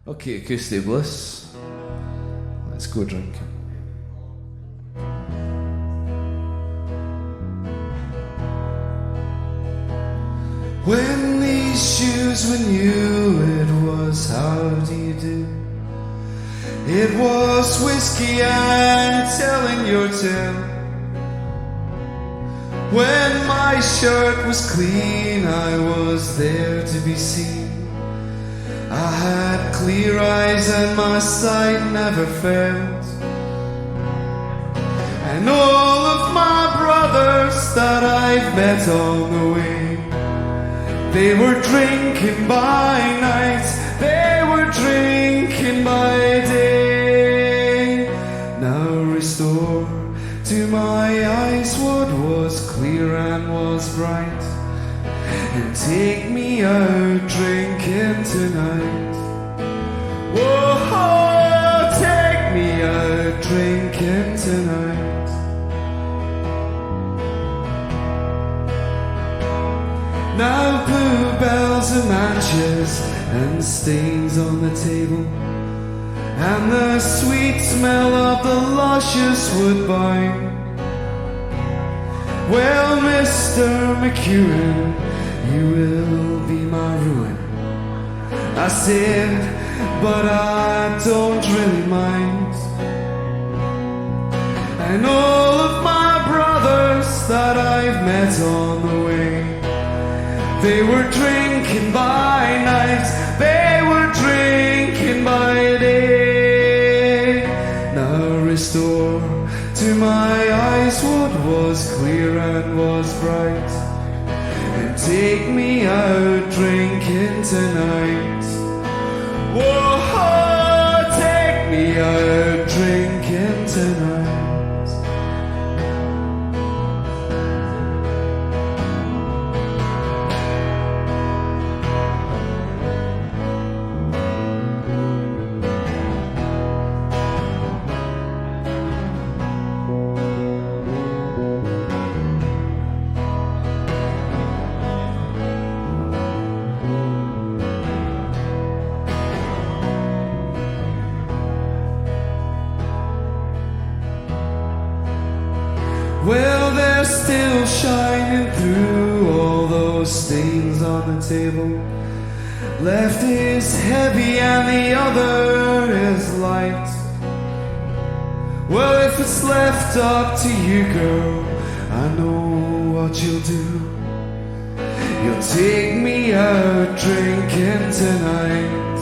Okay, Acoustic Bliss. Let's go drinking. When these shoes were new, it was how do you do? It was whiskey and telling your tale. When my shirt was clean, I was there to be seen. I had clear eyes and my sight never failed. And all of my brothers that I've met on the way, they were drinking by night, they were drinking by day. Now restore to my eyes what was clear and was bright, and take me out drinking tonight. Whoa, take me out drinking tonight. Now bluebells and matches and stains on the table, and the sweet smell of the luscious woodbine. Well, Mr. McEwen, you will be my ruin, I said, but I don't really mind. And all of my brothers that I've met on the way, they were drinking by night, they were drinking by day. Now restore to my eyes what was clear and was bright, and take me out drinking tonight. Whoa, take me out drinking tonight. Well, they're still shining through all those stains on the table. Left is heavy and the other is light. Well, if it's left up to you, girl, I know what you'll do. You'll take me out drinking tonight.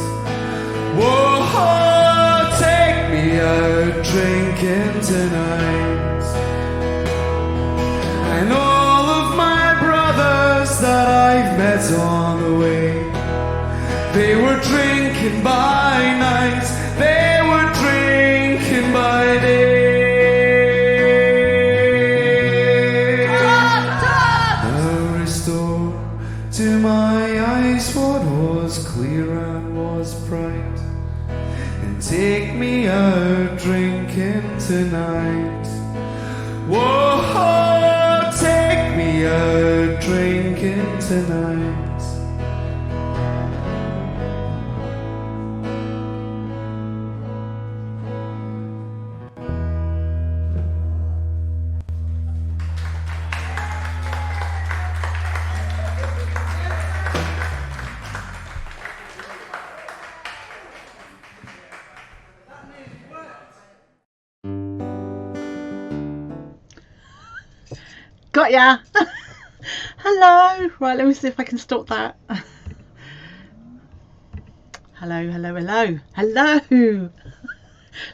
Whoa, take me out drinking tonight. And all of my brothers that I've met on the way, they were drinking by night, they were drinking by day. Now restore to my eyes what was clear and was bright, and take me out drinking tonight. Whoa, take me out drinking tonight. Got ya. Hello. Right, let me see if I can stop that. Hello, hello, hello. Hello.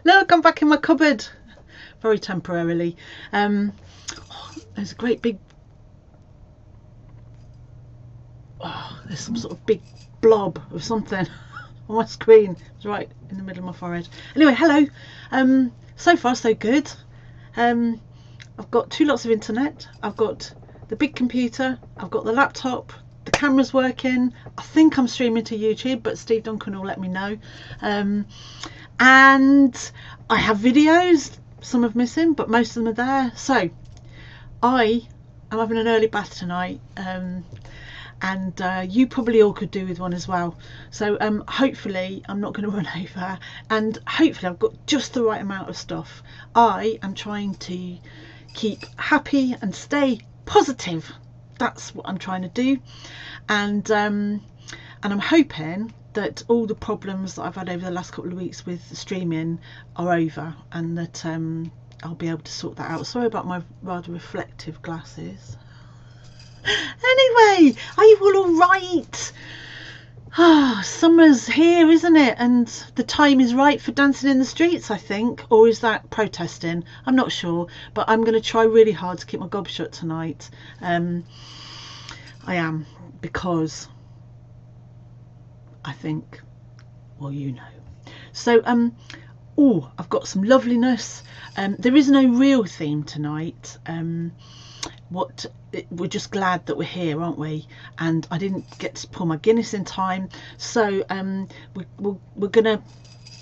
Look, I'm back in my cupboard. Very temporarily. There's a great big... Oh, there's some sort of big blob of something on my screen. It's right in the middle of my forehead. Anyway, hello. So far, so good. I've got 2 lots of internet. I've got the big computer. I've got the laptop. The camera's working. I think I'm streaming to YouTube, but Steve Duncan will let me know. And I have videos. Some are missing, but most of them are there. So I am having an early bath tonight. and you probably all could do with one as well. So hopefully I'm not going to run over, and hopefully I've got just the right amount of stuff. I am trying to keep happy and stay positive. That's what I'm trying to do, and I'm hoping that all the problems that I've had over the last couple of weeks with the streaming are over, and that I'll be able to sort that out. Sorry about my rather reflective glasses. Anyway, are you all right? Ah, summer's here, isn't it? And the time is right for dancing in the streets, I think. Or is that protesting? I'm not sure, but I'm going to try really hard to keep my gob shut tonight. I am, because I think, well, you know. So, oh, I've got some loveliness. There is no real theme tonight. We're just glad that we're here, aren't we? And I didn't get to pour my Guinness in time, so we're gonna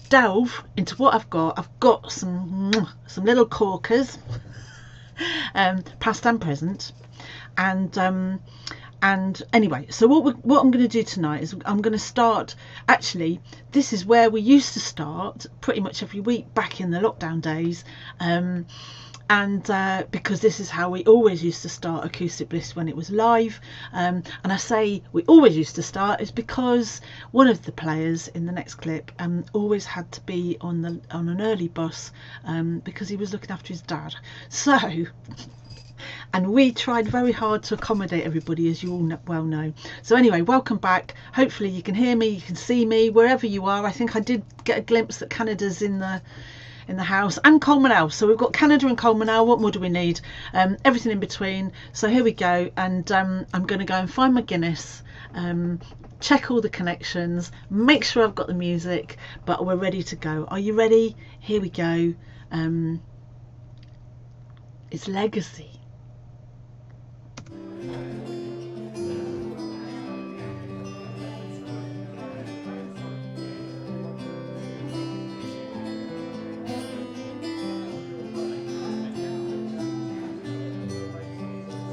delve into what I've got. I've got some little corkers, past and present, and anyway, so what I'm going to do tonight is I'm going to start. Actually, this is where we used to start pretty much every week back in the lockdown days, and because this is how we always used to start Acoustic Bliss when it was live. And I say we always used to start is because one of the players in the next clip always had to be on an early bus because he was looking after his dad. So and we tried very hard to accommodate everybody, as you all well know. So anyway, welcome back. Hopefully you can hear me, you can see me wherever you are. I think I did get a glimpse that Canada's in the house, and Colmanel. So we've got Canada and Colmanel. What more do we need? Everything in between. So here we go, and I'm going to go and find my Guinness, check all the connections, make sure I've got the music, but we're ready to go. Are you ready? Here we go. It's Legacy.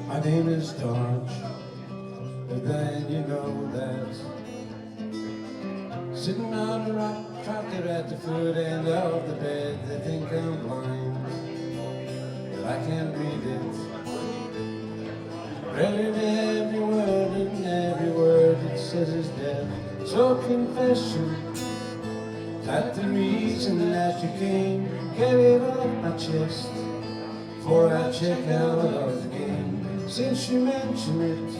My name is Dodge, but then you know that. Sitting on a rock, trapped there at the foot end of the bed. They think I'm blind, but I can't read it. Read every word, and every word it says is dead. So confession, that the reason that you came, get it off my chest, before I check out of the game. Since you mentioned it,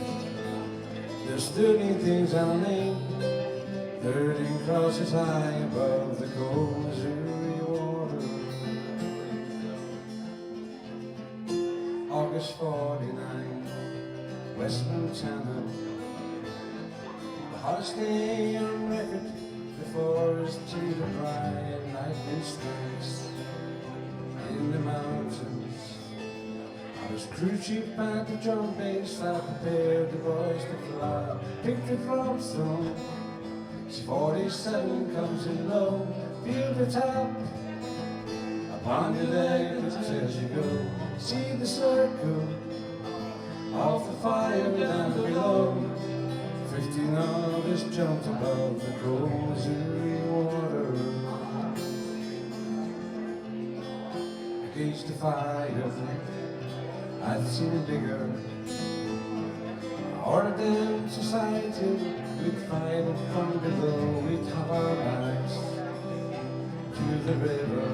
there's 13 things I'll name, 13 crosses high above the cold Missouri water. August 49, West Montana, the hottest day on record. The forest trees are dry and lightning strikes in the mountains. I was crew chief at the drum bass, I prepared the boys to fly. Picked the drum throne, C-47 comes in low. Feel the tap upon your leg as you go. See the circle of the fire down below. 15 of us jumped above the cold Missouri water. Against the fire, I've seen a bigger, ordered society. We'd fight it from below, we'd have our backs to the river.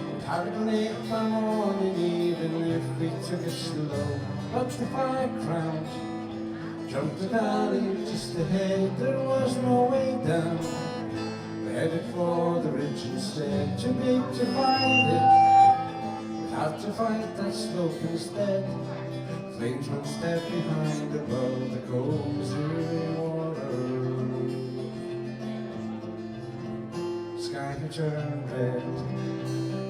We'd hibernate by morning, even if we took it slow. But the fire crowd jumped the valley just ahead, there was no way down. They headed for the ridge instead, too big to find it. Have to fight that slope instead. Flames one step behind above the cold Missouri water. Sky had turned red,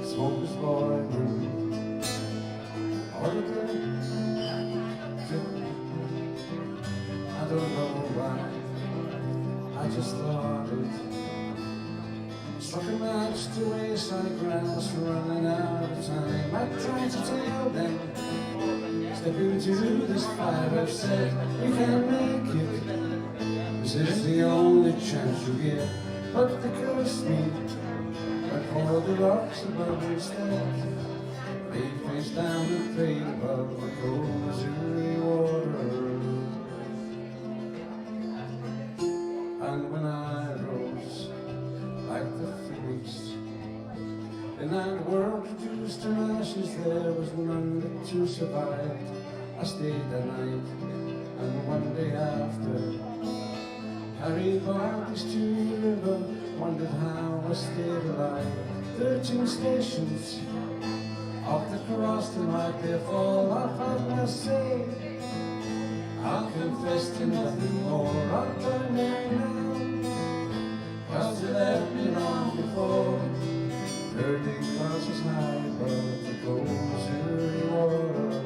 smoke was boiling. All of them, I don't know why, I just thought it. Struck a match to wayside grass, running out of time. I tried to tell them, step into this fire, I've said you can make it. This is the only chance you get. But they curse me, I pour the rocks above instead. Lay face down and pray above the cold Missouri water. And when I rose like the phoenix, in that world reduced to ashes, there was none that to survive. I stayed the night, and one day after, carried bodies to the river, wondered how I stayed alive. 13 stations off the cross to my clear fall, I find my say. I'll confess to nothing more, I'll turn there now, 'cause you left me long before. Hurting crosses high above the cold Missouri water.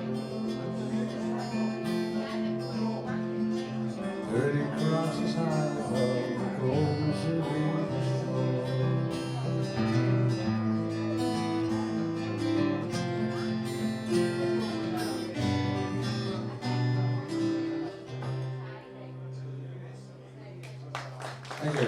Hurting crosses high above the cold Missouri shore. Thank you.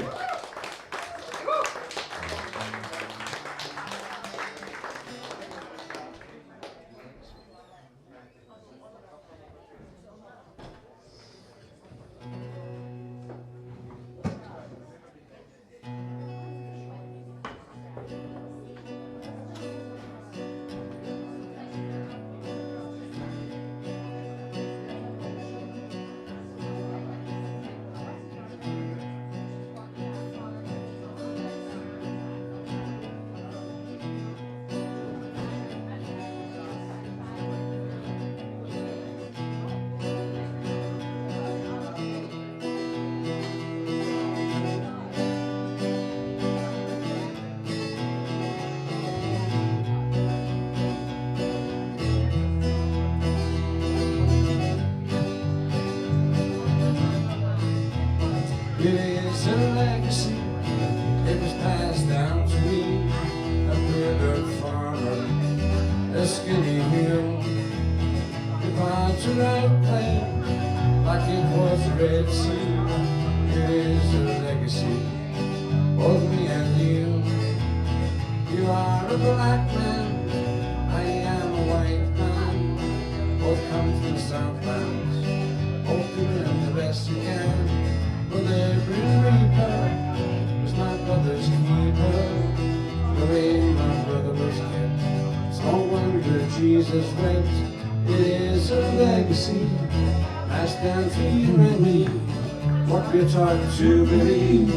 It is a legacy, it was passed down to me. A poor dirt farmer, a skinny wheel, divide to right claim like it was the Red Sea. It is a legacy, both me and you. You are a black man, I am a white man. Both come from the Southlands, both doing the best you can. But every reaper was my brother's keeper. The way my brother was kept, it's no wonder Jesus wept. It is a legacy passed down to you and me. What we're taught to believe,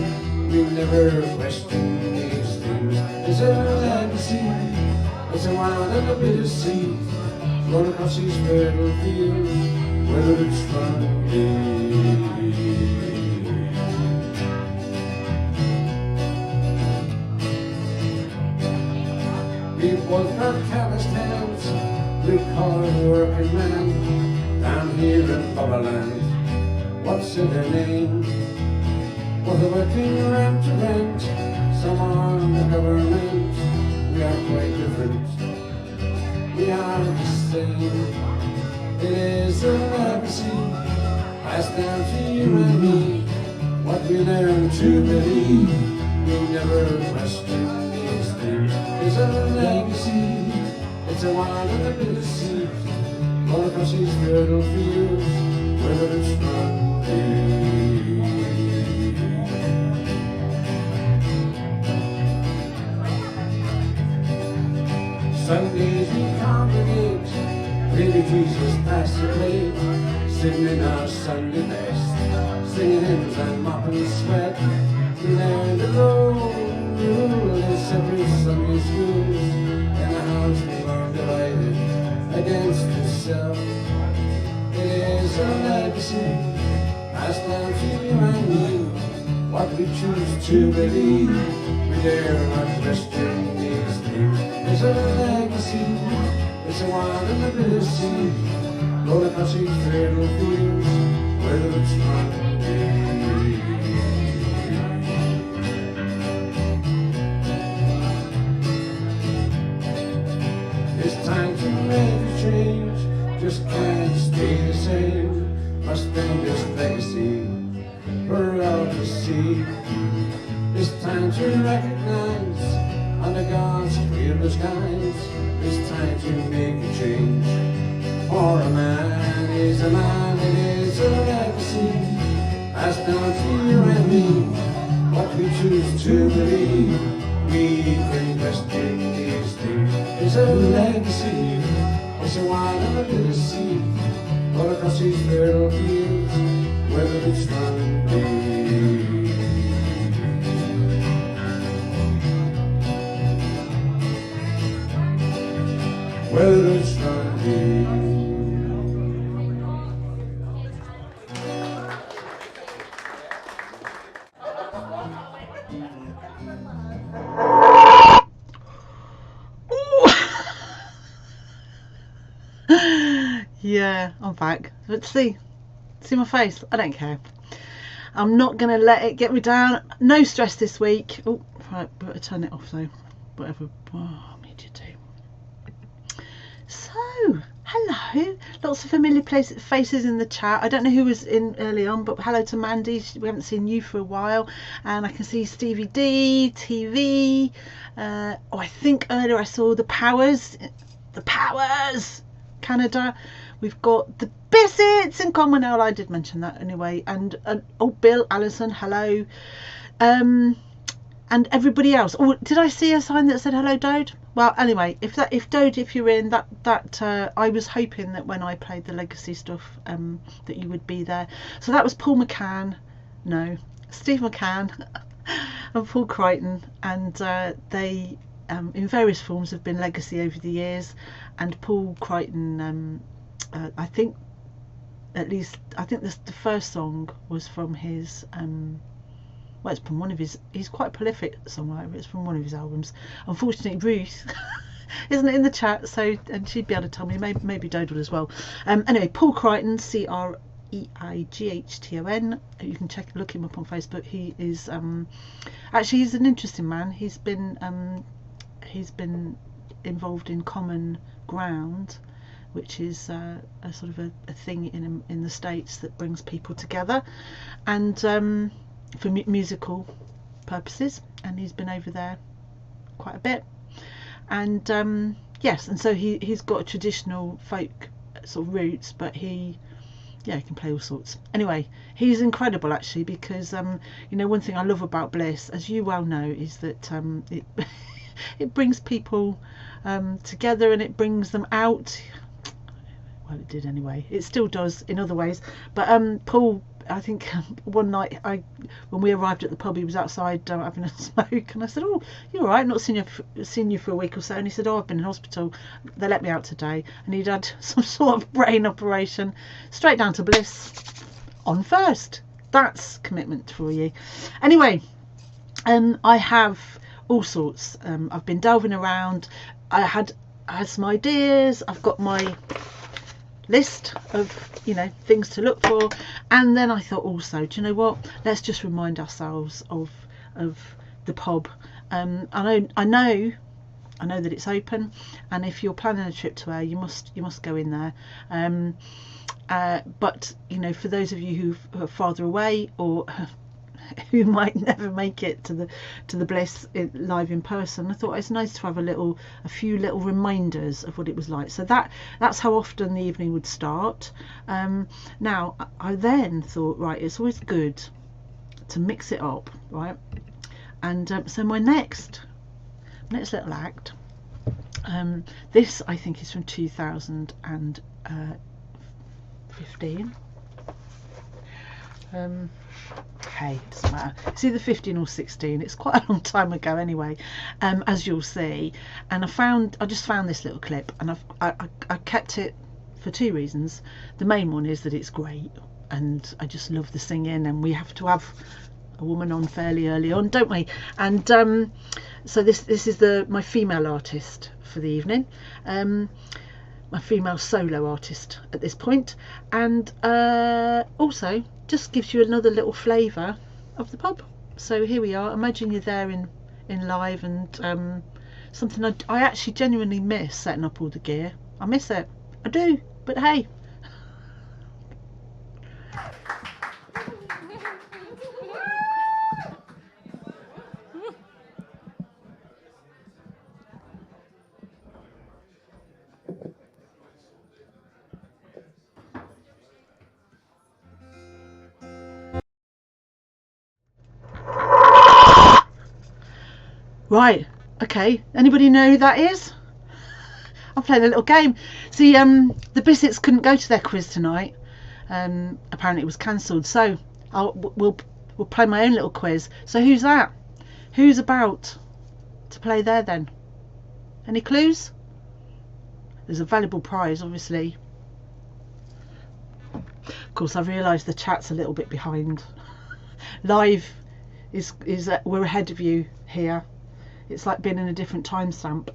we never question these things. It's a legacy, it's a wild and a bitter sea, blown across these fertile fields, whether it's from me. We both got calloused hands, blue-collar working men, down here in Bubberland. What's in their name? Well, they're working rent to rent, some on the government. We are quite different, we are the same. It is a legacy passed down to you and me. What we learn to believe, we never question these things. It's a legacy, it's a wild and a bitter sea, all across these fertile fields, whether it's from me. Sundays we congregate, baby Jesus passed the plate, sitting in our Sunday best, singing hymns and mopping sweat. We learned to go rule in separate Sunday schools. In the house we were divided against itself. It is a legacy passed down to you and me. What we choose to believe, we dare not question these things. It's a legacy, it's a wild and a bitter sea, blown across these fertile fields, whether it's from me. It's time to make a change, just can't down to you and me. What we choose to believe, we investigate these things. It's a legacy, it's a wine of a legacy. All across these fertile fields, whether it's from me. Whether it's from me. Yeah, I'm back. But see my face? I don't care. I'm not going to let it get me down. No stress this week. Oh, right, better turn it off though. Whatever I need you to. So, hello. Lots of familiar faces in the chat. I don't know who was in early on, but hello to Mandy. We haven't seen you for a while. And I can see Stevie D, TV. Oh, I think earlier I saw the Powers. The Powers! Canada. We've got the Bissets in Commonwealth. I did mention that anyway. And oh, Bill, Alison, hello. And everybody else. Oh, did I see a sign that said hello, Dode? Well, anyway, if Dode, if you're in that I was hoping that when I played the legacy stuff, that you would be there. So that was Paul McCann, no, Steve McCann, and Paul Crichton, and they in various forms have been legacy over the years. And Paul Crichton, I think the first song was from his well, it's from one of his, he's quite a prolific songwriter, it's from one of his albums. Unfortunately, Ruth isn't in the chat, so, and she'd be able to tell me, maybe Dodal as well. Anyway, Paul Crichton, Crighton, you can look him up on Facebook. He is actually, he's an interesting man. He's been involved in Common Ground, which is a sort of a thing in the States that brings people together, and for musical purposes, and he's been over there quite a bit. And yes, and so he's got traditional folk sort of roots, but he can play all sorts. Anyway, he's incredible actually, because you know, one thing I love about Bliss, as you well know, is that it it brings people together, and it brings them out. Well, it did anyway. It still does in other ways. But Paul, I think one night when we arrived at the pub, he was outside having a smoke, and I said, "Oh, you're all right? Not seen you for a week or so." And he said, "Oh, I've been in hospital. They let me out today." And he'd had some sort of brain operation. Straight down to Bliss on first. That's commitment for you. Anyway, I have all sorts. I've been delving around. I had some ideas. I've got my list of, you know, things to look for, and then I thought also, do you know what, let's just remind ourselves of the pub. I know that it's open, and if you're planning a trip to Ayr, you must go in there, but you know, for those of you who are farther away, or who might never make it to the Bliss live in person, I thought it's nice to have a few little reminders of what it was like. So that's how often the evening would start. Now I then thought, right, it's always good to mix it up, right? And so my next little act, this I think is from 2015. Okay, doesn't matter, it's either 15 or 16, it's quite a long time ago anyway, as you'll see. And I just found this little clip, and I kept it for two reasons. The main one is that it's great, and I just love the singing, and we have to have a woman on fairly early on, don't we? And so this is my female artist for the evening, my female solo artist at this point, and also just gives you another little flavour of the pub. So here we are. Imagine you're there in live, and something I actually genuinely miss, setting up all the gear. I miss it, I do, but hey, Right, okay. Anybody know who that is? I'm playing a little game. See, the Biscuits couldn't go to their quiz tonight. Apparently it was cancelled. So we'll play my own little quiz. So who's that? Who's about to play there then? Any clues? There's a valuable prize, obviously. Of course, I've realised the chat's a little bit behind. Live is we're ahead of you here. It's like being in a different timestamp.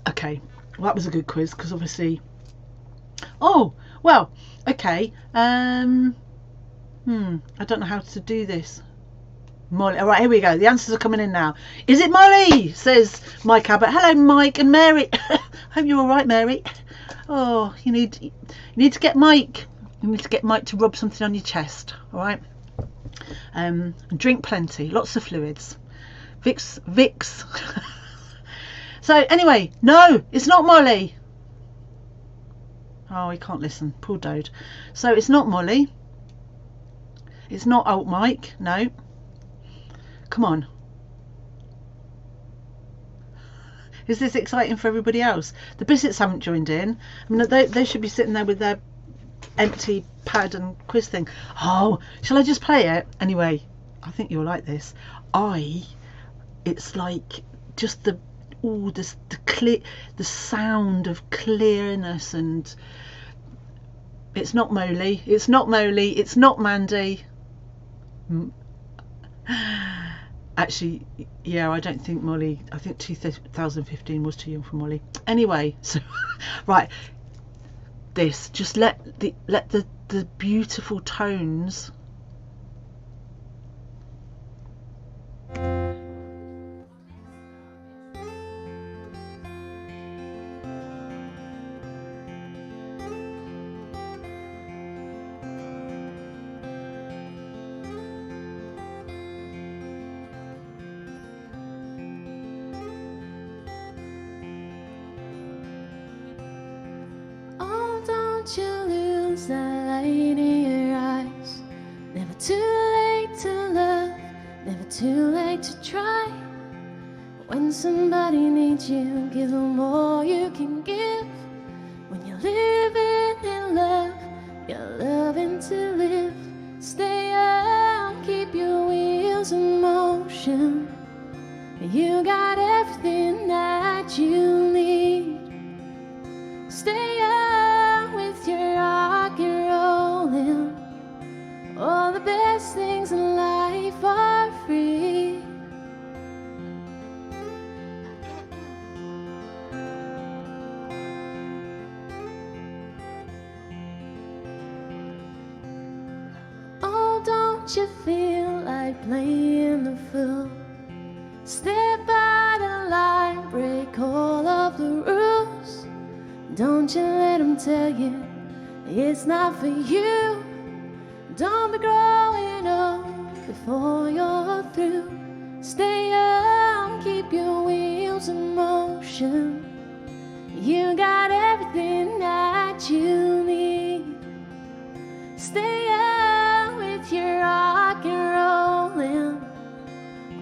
Okay, well, that was a good quiz because obviously. Oh well, okay. I don't know how to do this. Molly, all right, here we go. The answers are coming in now. Is it Molly? Says Mike Abbott. Hello, Mike and Mary. Hope you're all right, Mary. Oh, you need to get Mike. You need to get Mike to rub something on your chest. All right. And drink plenty, lots of fluids. Vicks. So anyway, no, it's not Molly. Oh, he can't listen. Poor Dode. So it's not Molly. It's not old Mike. No. Come on. Is this exciting for everybody else? The Biscuits haven't joined in. I mean, they should be sitting there with their empty pad and quiz thing. Oh, shall I just play it? Anyway, I think you'll like this. It's like just the sound of clearness, and it's not Molly. It's not Molly. It's not Mandy. Actually, yeah, I don't think Molly. I think 2015 was too young for Molly. Anyway, so right, this just let the beautiful tones. Don't you lose that light in your eyes. Never too late to love, never too late to try. When somebody needs you, give them all you can give. When you're living in love, you're loving to live. Stay young, keep your wheels in motion. You got everything that you need. Stay young with your rock and rollin'. All the best things in life are free. Oh, don't you feel like playing the fool? Step by the line, break all of the rules. Don't you let them tell you it's not for you. Don't be growing old before you're through. Stay young, keep your wheels in motion. You got everything that you need. Stay young with your rock and rollin'.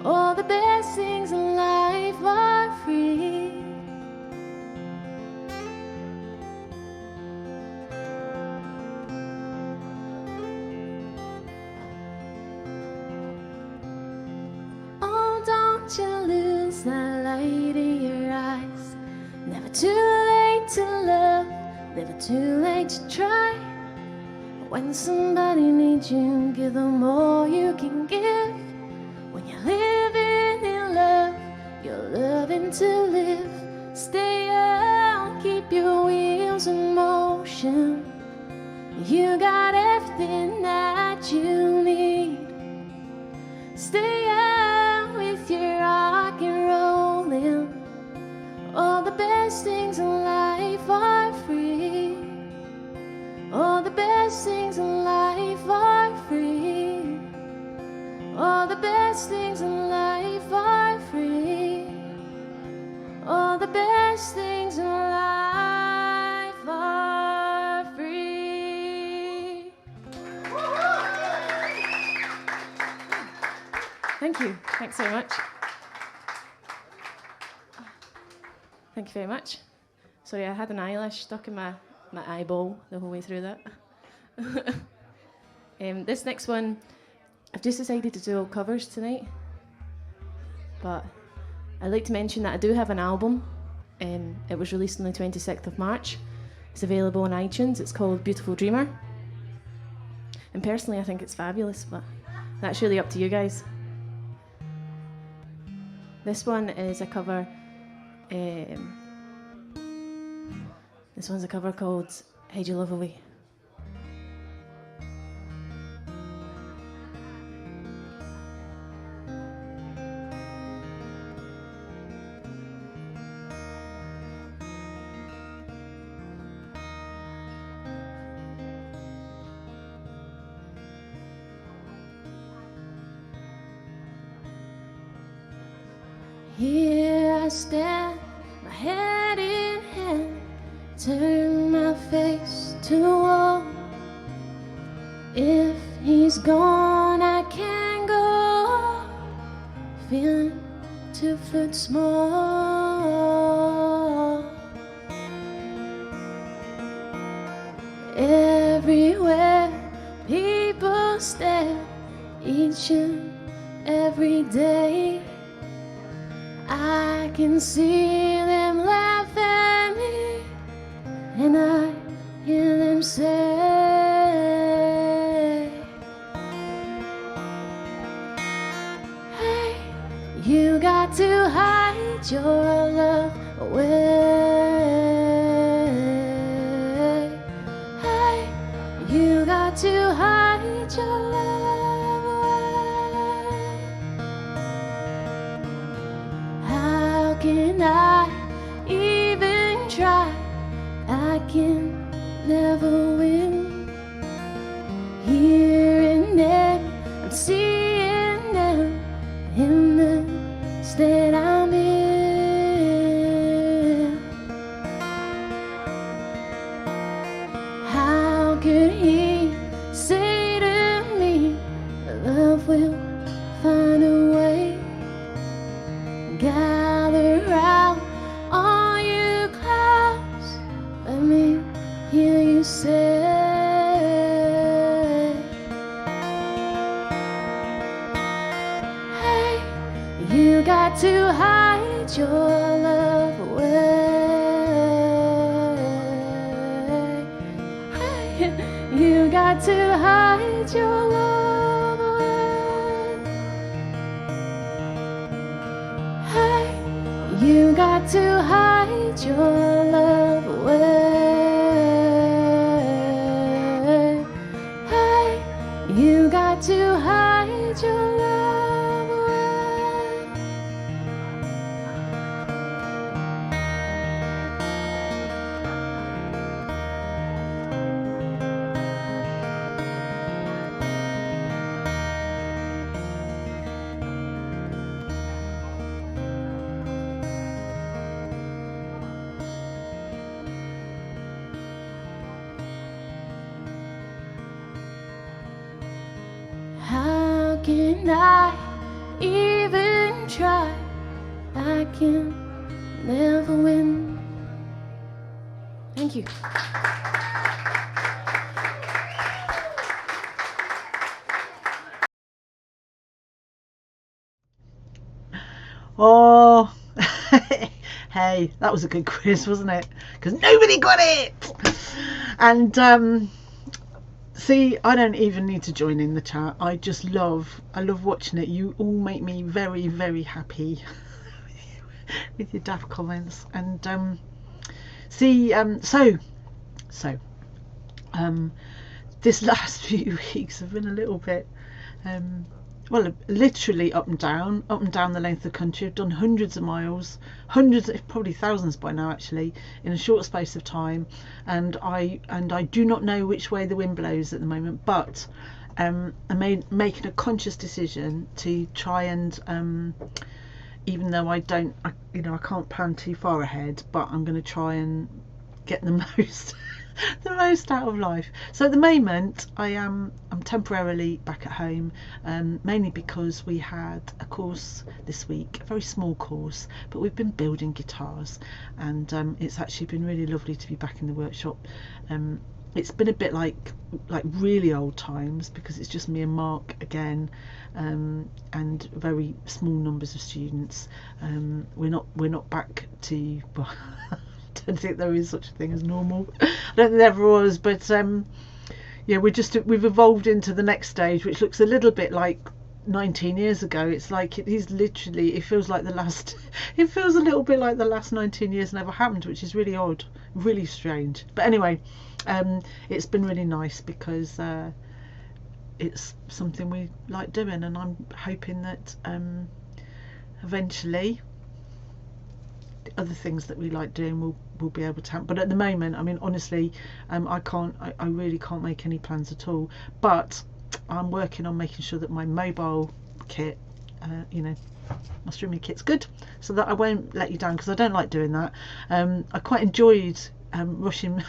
All the best things in life are free. Oh, don't you lose that light in your eyes. Never too late to love, never too late to try. When somebody needs you, give them all you can give. When you're living in love, you're loving to live. Stay young, keep your wheels in motion. You got everything that you need. Stay young with your rock and rollin'. All the best things in life are free. All the best things in life are free. All the best things in life are free. All the best things in life are free. Thank you. Thanks very much. Thank you very much. Sorry, I had an eyelash stuck in my eyeball the whole way through that. This next one, I've just decided to do all covers tonight. But I'd like to mention that I do have an album. It was released on the 26th of March. It's available on iTunes. It's called Beautiful Dreamer. And personally, I think it's fabulous, but that's really up to you guys. This one is a cover. This one's a cover called Hide Your Love Away. Here I stand, my head in hand, turn my face to the wall. If he's gone, I can't go on, feeling 2 foot small. Everywhere people stare, each and every day. I can see them laugh at me, and I hear them say, hey, you got to hide your love away. Hey, you got to hide your love away. Can I even try? I can never win. Here and there, I'm seeing them in the state I'm in. How could he say to me, love will find a way? Gather round, all you clouds, let me hear you say, hey, you got to hide your love away. Hey, you got to hide your love away. You got to hide your love away. Hey, you got to hide your love away. How can I even try? I can never win. Thank you. Oh, hey, that was a good quiz, wasn't it? Because nobody got it. And see, I don't even need to join in the chat. I love watching it. You all make me very, very happy with your daft comments. And see, this last few weeks have been a little bit well, literally up and down the length of the country. I've done hundreds of miles, hundreds, probably thousands by now actually, in a short space of time, and I do not know which way the wind blows at the moment, but I'm making a conscious decision to try and even though I can't plan too far ahead, but I'm going to try and get the most the most out of life. So at the moment I'm temporarily back at home, mainly because we had a course this week, a very small course, but we've been building guitars, and it's actually been really lovely to be back in the workshop. It's been a bit like really old times, because it's just me and Mark again, and very small numbers of students. We're not back to, well, I don't think there is such a thing as normal. I don't think there ever was, but yeah, we've evolved into the next stage, which looks a little bit like 19 years ago. It's like it feels like the last it feels a little bit like the last 19 years never happened, which is really odd, really strange. But anyway, it's been really nice, because it's something we like doing, and I'm hoping that eventually the other things that we like doing will be able to happen. But at the moment, I mean, honestly, I really can't make any plans at all. But I'm working on making sure that my mobile kit, my streaming kit's good, so that I won't let you down, because I don't like doing that. I quite enjoyed rushing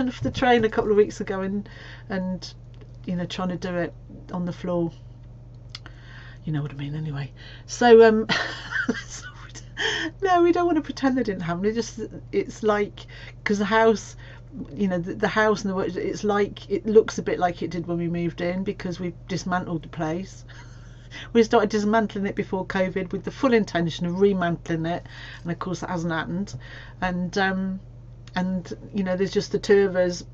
off the train a couple of weeks ago and trying to do it on the floor. You know what I mean, anyway. So no, we don't want to pretend they didn't happen. It's like, because the house, the house and the work, it's like, it looks a bit like it did when we moved in, because we've dismantled the place. We started dismantling it before COVID with the full intention of remantling it, and of course that hasn't happened. And there's just the two of us.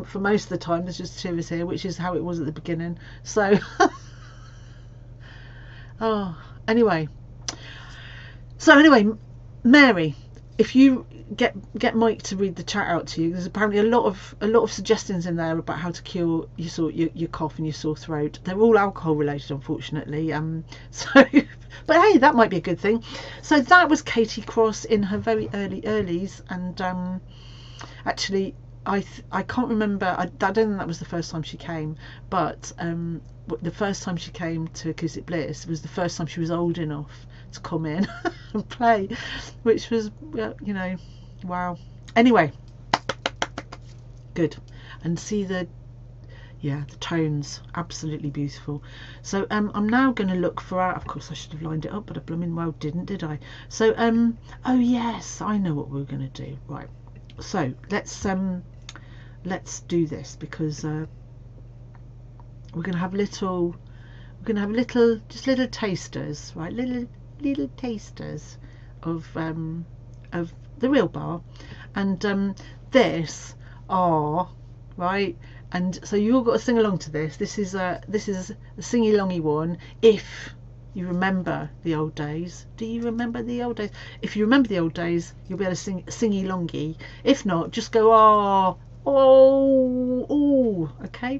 For most of the time there's just the two of us here, which is how it was at the beginning. So anyway, Mary, if you get Mike to read the chat out to you, there's apparently a lot of suggestions in there about how to cure your cough and your sore throat. They're all alcohol related, unfortunately. So but hey, that might be a good thing. So that was Katie Cross in her very earlies, and actually I can't remember, I don't think that was the first time she came, but the first time she came to Acoustic Bliss was the first time she was old enough to come in and play, which was, wow. Anyway, good. And see the tones, absolutely beautiful. So I'm now going to look for of course I should have lined it up, but I blooming well didn't, did I? So oh yes, I know what we're going to do. Right, so let's do this, because we're going to have little tasters, right? Little tasters of the real bar, and this are right. And so you all got to sing along to this. This is a singy longy one. If you remember the old days, do you remember the old days? If you remember the old days, you'll be able to sing singy longy. If not, just go oh, okay.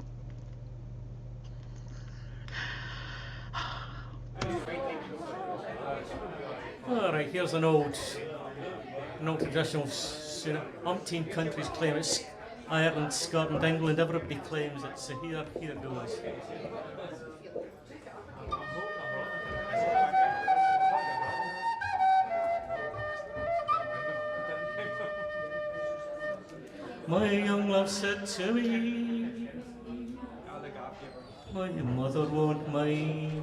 Alright, here's an old traditional umpteen countries claim it's Ireland, Scotland, England, everybody claims it, so here goes. My young love said to me, my mother won't mind,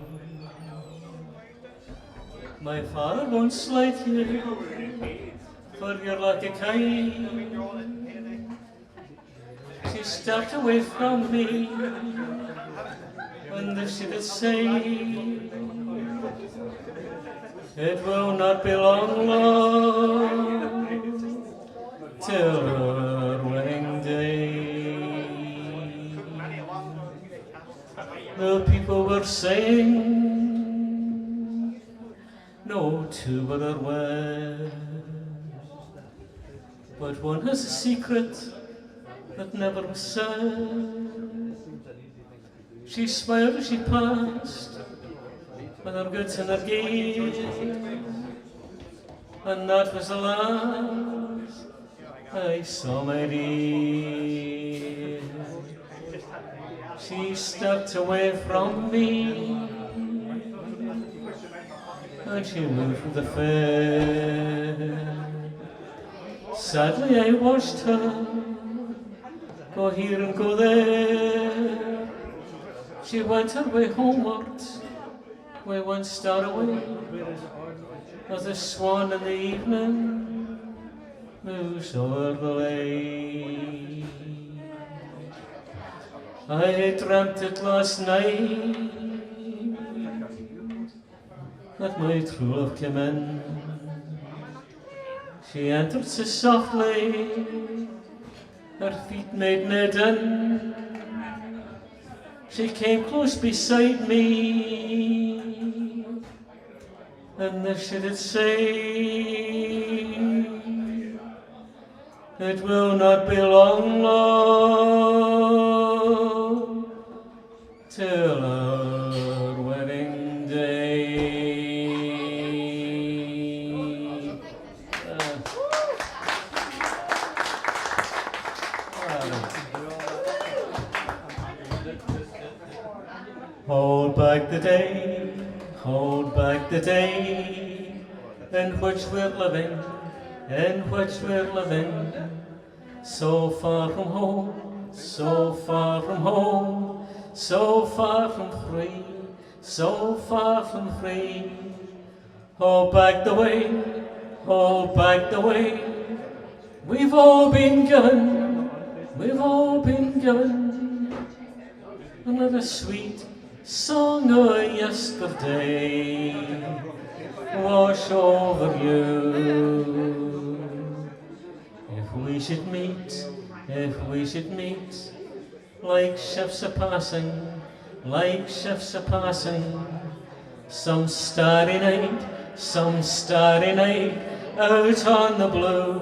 my father won't slight you, for you're like a kind. She stepped away from me, and this she did say, it will not be long till our wedding day. The people were saying, no two were wed, but one has a secret that never was said. She smiled as she passed, with her goods and her gear, and that was the last I saw my dear. She stepped away from me, and she moved from the fair. Sadly I watched her go here and go there. She went her way homeward, way one star away, as the swan in the evening moves over the lake. I dreamt it last night, that my true love came in. She entered so softly, her feet made me din. She came close beside me, and this she did say, it will not be long, love, till our wedding day. Hold back the day, hold back the day, in which we're living, in which we're living, so far from home, so far from home, so far from free, so far from free. Hold back the way, hold back the way, we've all been given, we've all been given, another sweet song of yesterday wash over you. If we should meet, if we should meet, like ships a passing, like ships a passing, some starry night, some starry night, out on the blue,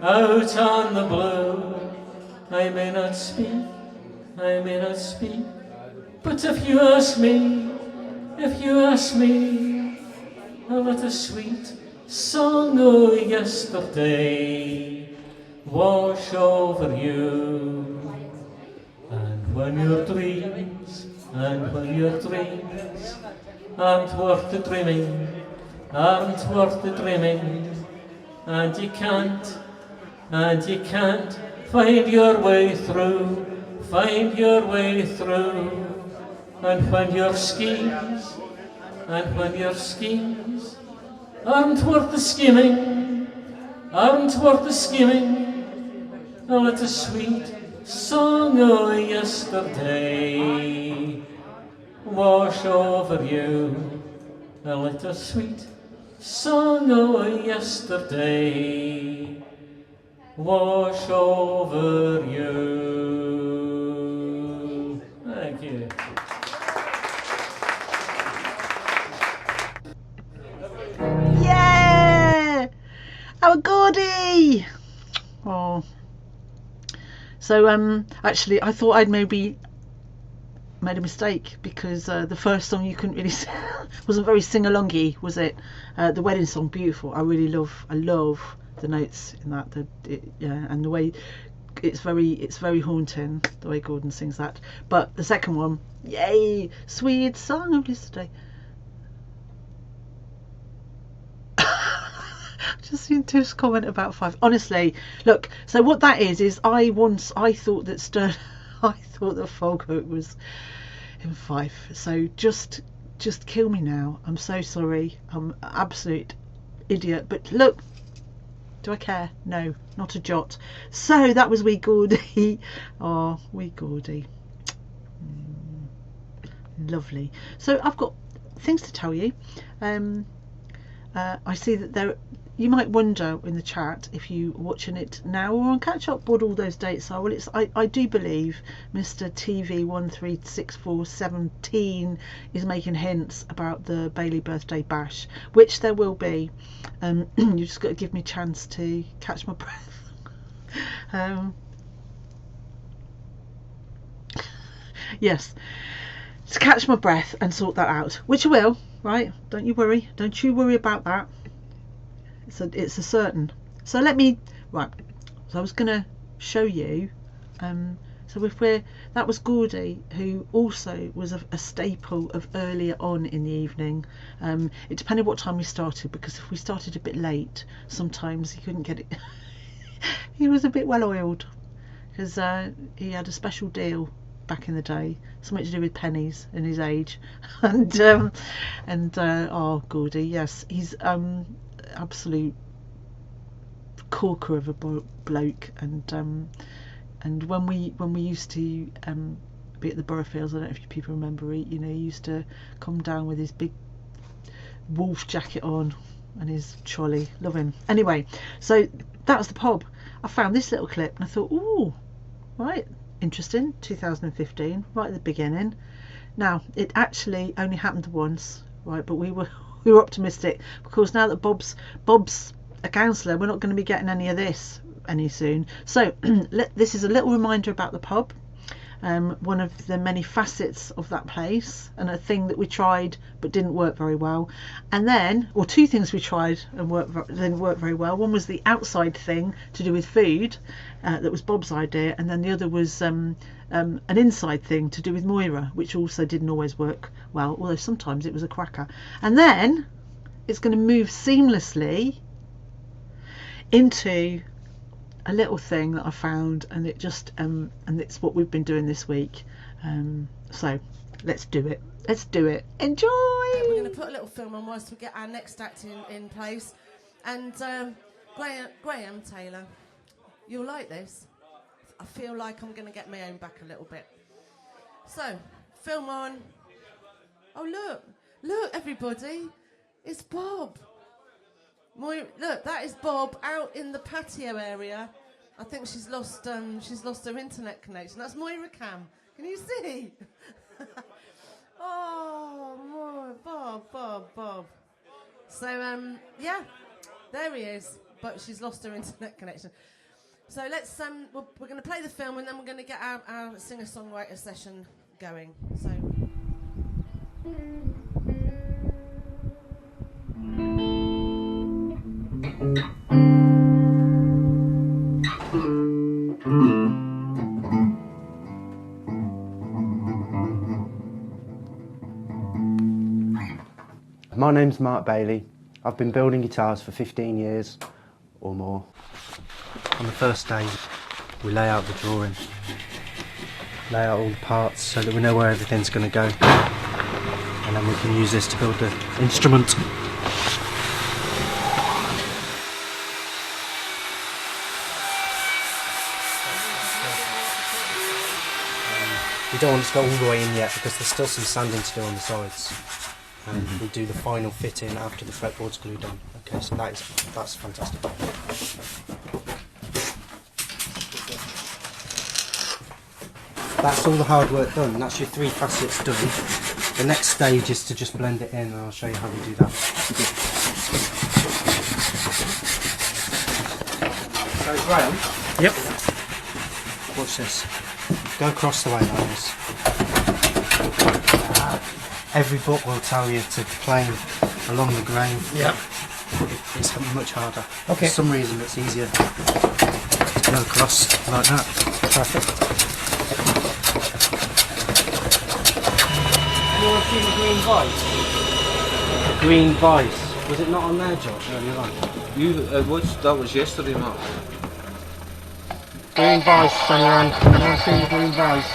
out on the blue. I may not speak, I may not speak, but if you ask me, if you ask me, I'll let a sweet song of yesterday wash over you. And when your dreams, and when your dreams aren't worth the dreaming, aren't worth the dreaming, and you can't find your way through, find your way through. And when your schemes, and when your schemes aren't worth the scheming, aren't worth the scheming, I'll let a sweet song of yesterday wash over you. I'll let a sweet song of yesterday wash over you. Thank you. Yeah! Our Gordy! Oh. So, actually, I thought I'd maybe made a mistake because the first song you couldn't really sing, wasn't very sing-alongy, was it? The wedding song, beautiful. I love the notes in that. Yeah, and the way it's very haunting, the way Gordon sings that. But the second one, yay! Sweet song of yesterday. Just seen Tiff's comment about Fife. Honestly, look. So what that is I thought that Falkirk was in Fife. So just kill me now. I'm so sorry. I'm an absolute idiot. But look, do I care? No, not a jot. So that was Wee Gordy. Oh, Wee Gordy. Lovely. So I've got things to tell you. I see that there. You might wonder in the chat if you're watching it now or on catch up what all those dates are. Well, I do believe Mr. TV 136417 is making hints about the Bailey birthday bash, which there will be. You just got to give me a chance to catch my breath. Yes, to catch my breath and sort that out, which I will. Right? Don't you worry. Don't you worry about that. It's a certain. So let me, right, so I was going to show you, so that was Gordy, who also was a staple of earlier on in the evening. It depended what time we started, because if we started a bit late, sometimes he couldn't get it. He was a bit well oiled, because he had a special deal back in the day, something to do with pennies in his age, and oh Gordy, yes, he's absolute corker of a bloke, and when we used to be at the Boroughfields, I don't know if people remember, he used to come down with his big wolf jacket on and his trolley. Love him. Anyway, so that was the pub. I found this little clip and I thought, ooh, right, interesting. 2015, right at the beginning. Now, it actually only happened once, right, but we were optimistic, because now that Bob's a counsellor, we're not going to be getting any of this any soon. So this is a little reminder about the pub, one of the many facets of that place, and a thing that we tried but didn't work very well. And then, or two things we tried and didn't work very well. One was the outside thing to do with food, that was Bob's idea, and then the other was an inside thing to do with Moira, which also didn't always work well, although sometimes it was a cracker. And then it's going to move seamlessly into a little thing that I found, and it just and it's what we've been doing this week. So let's do it. Enjoy. We're going to put a little film on whilst we get our next act in place. And Graham Taylor, you'll like this. I feel like I'm going to get my own back a little bit. So, film on. Oh, look, everybody. It's Bob. Look, that is Bob out in the patio area. I think she's lost her internet connection. That's Moira Cam. Can you see? Oh, Bob. So, yeah, there he is. But she's lost her internet connection. So let's we're going to play the film, and then we're going to get our singer-songwriter session going. So. My name's Mark Bailey. I've been building guitars for 15 years or more. On the first day, we lay out the drawing, lay out all the parts so that we know where everything's going to go, and then we can use this to build the instrument. We don't want it to go all the way in yet because there's still some sanding to do on the sides. And we do the final fitting after the fretboard's glued on. Okay, so that's fantastic. That's all the hard work done. That's your 3 facets done. The next stage is to just blend it in, and I'll show you how we do that. So Graham. Yep. Watch this. Go across the way like this. Every book will tell you to plane along the grain. Yep. It's much harder. Okay. For some reason it's easier to go across like that. Perfect. Anyone seen the green vice? The green vice. Was it not on there, Josh, earlier on? That was yesterday, Mark. Green vice on your hand. Anyone seen the green vice?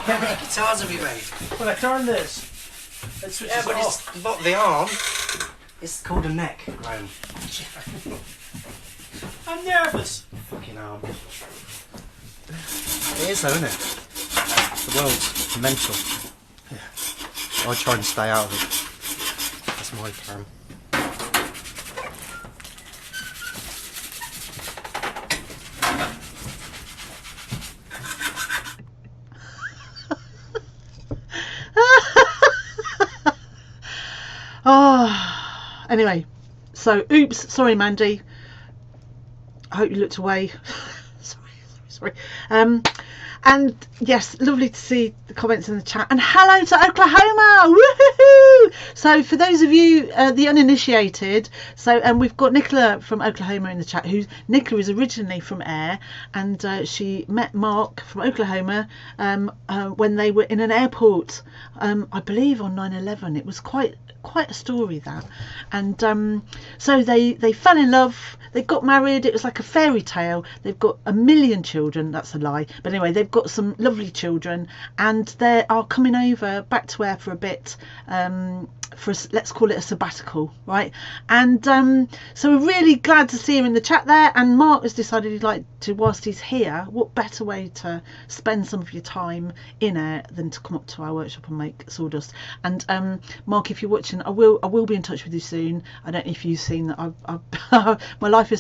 How many guitars have you made? Well, I turned this. Yeah, but it's not the arm. It's called a neck, Graham. I'm nervous. Fucking arm. It is though, isn't it? The world's mental. Yeah. I try and stay out of it. That's my plan. Oh, anyway, so oops, sorry Mandy, I hope you looked away. sorry. And yes, lovely to see the comments in the chat. And hello to Oklahoma! Woohoo! So for those of you, the uninitiated, and we've got Nicola from Oklahoma in the chat. Nicola is originally from Ayr, and she met Mark from Oklahoma when they were in an airport, I believe on 9/11. It was quite a story, that. And so they fell in love, they got married. It was like a fairy tale. They've got 1 million children. That's a lie, but anyway, they've got some lovely children, and they are coming over back to Ayr for a bit, for let's call it a sabbatical, right? And so we're really glad to see him in the chat there. And Mark has decided he'd like to, whilst he's here, what better way to spend some of your time in Ayr than to come up to our workshop and make sawdust. And Mark, if you're watching, I will be in touch with you soon. I don't know if you've seen that I've my life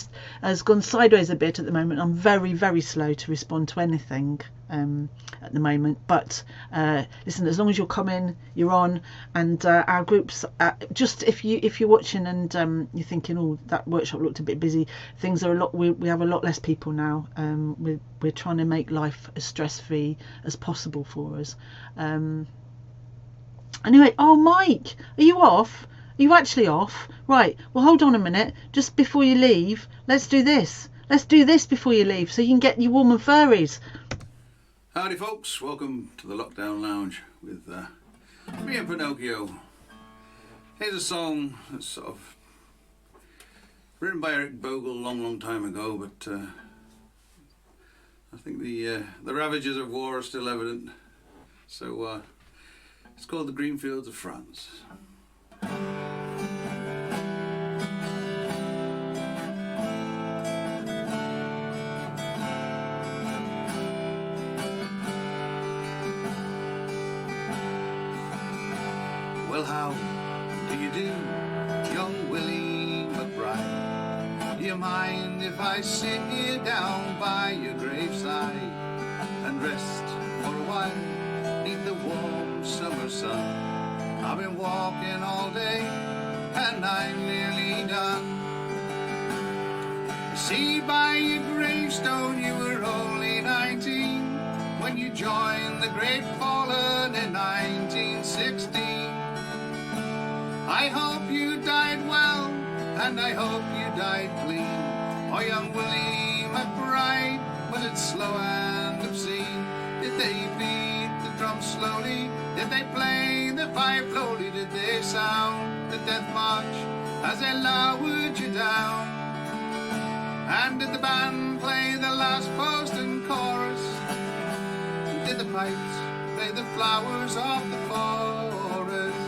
has gone sideways a bit at the moment. I'm very, very slow to respond to anything at the moment, but listen, as long as you're coming, you're on, and our groups, just if you're watching and you're thinking, oh, that workshop looked a bit busy, things are a lot, we have a lot less people now. We're trying to make life as stress-free as possible for us. Anyway, oh, Mike, are you off? Are you actually off? Right, well, hold on a minute, just before you leave, let's do this before you leave, so you can get your warm and furries. Howdy folks, welcome to the Lockdown Lounge with me and Pinocchio. Here's a song that's sort of written by Eric Bogle a long time ago, but I think the ravages of war are still evident. So it's called The Green Fields of France. Well, how do you do, young Willie McBride? Do you mind if I sit you down by your graveside and rest for a while neath the warm summer sun? I've been walking all day and I'm nearly done. You see, by your gravestone you were only 19 when you joined the Great Fallen in 1916. I hope you died well, and I hope you died clean. Oh, young Willie McBride, was it slow and obscene? Did they beat the drum slowly? Did they play the fife slowly? Did they sound the death march as they lowered you down? And did the band play the last post and chorus? Did the pipes play the flowers of the forest?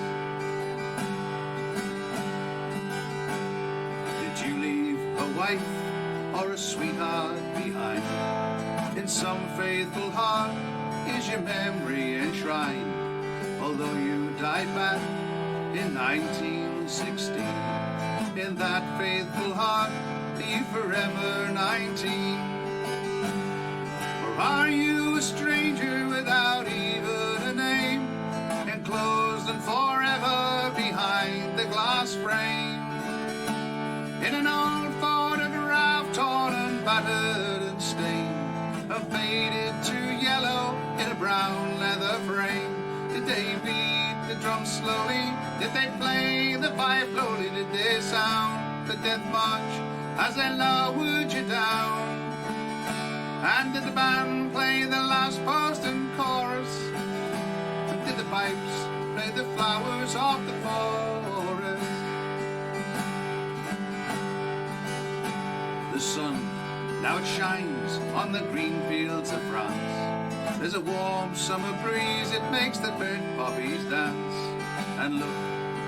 Did you leave a wife or a sweetheart behind? In some faithful heart is your memory enshrined. Although you died back in 1916, in that faithful heart are you forever 19? Or are you a stranger without even a name, enclosed and forever behind the glass frame? In an old photograph, torn and battered and stained, and faded to yellow in a brown leather frame. Did they beat the drum slowly? Did they play the fife slowly? Did they sound the death march as they lowered you down? And did the band play the last post and chorus? And did the pipes play the flowers of the forest? The sun, now it shines on the green fields of France. There's a warm summer breeze, it makes the red poppies dance. And look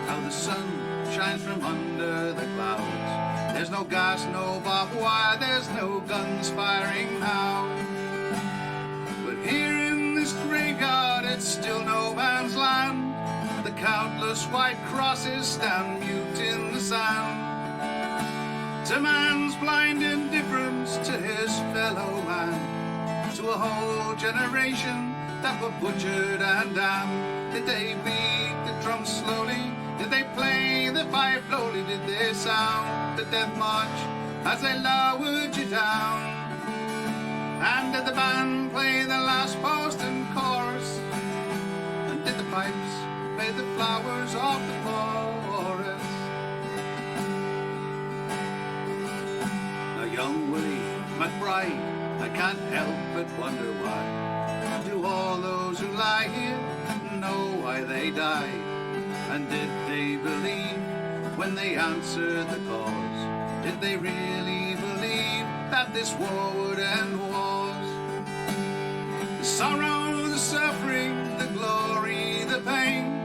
how the sun shines from under the clouds. There's no gas, no barbed wire, there's no guns firing now. But here in this graveyard, it's still no man's land. The countless white crosses stand mute in the sand. To man's blind indifference to his fellow man, to a whole generation that were butchered and damned. Did they beat the drum slowly? Did they play the fife slowly? Did they sound the death march as they lowered you down? And did the band play the last post and chorus? And did the pipes play the flowers of the forest? Now young Willie McBride, I can't help but wonder why. Do all those who lie here know why they died? And did they believe when they answered the calls? Did they really believe that this war would end wars? The sorrow, the suffering, the glory, the pain,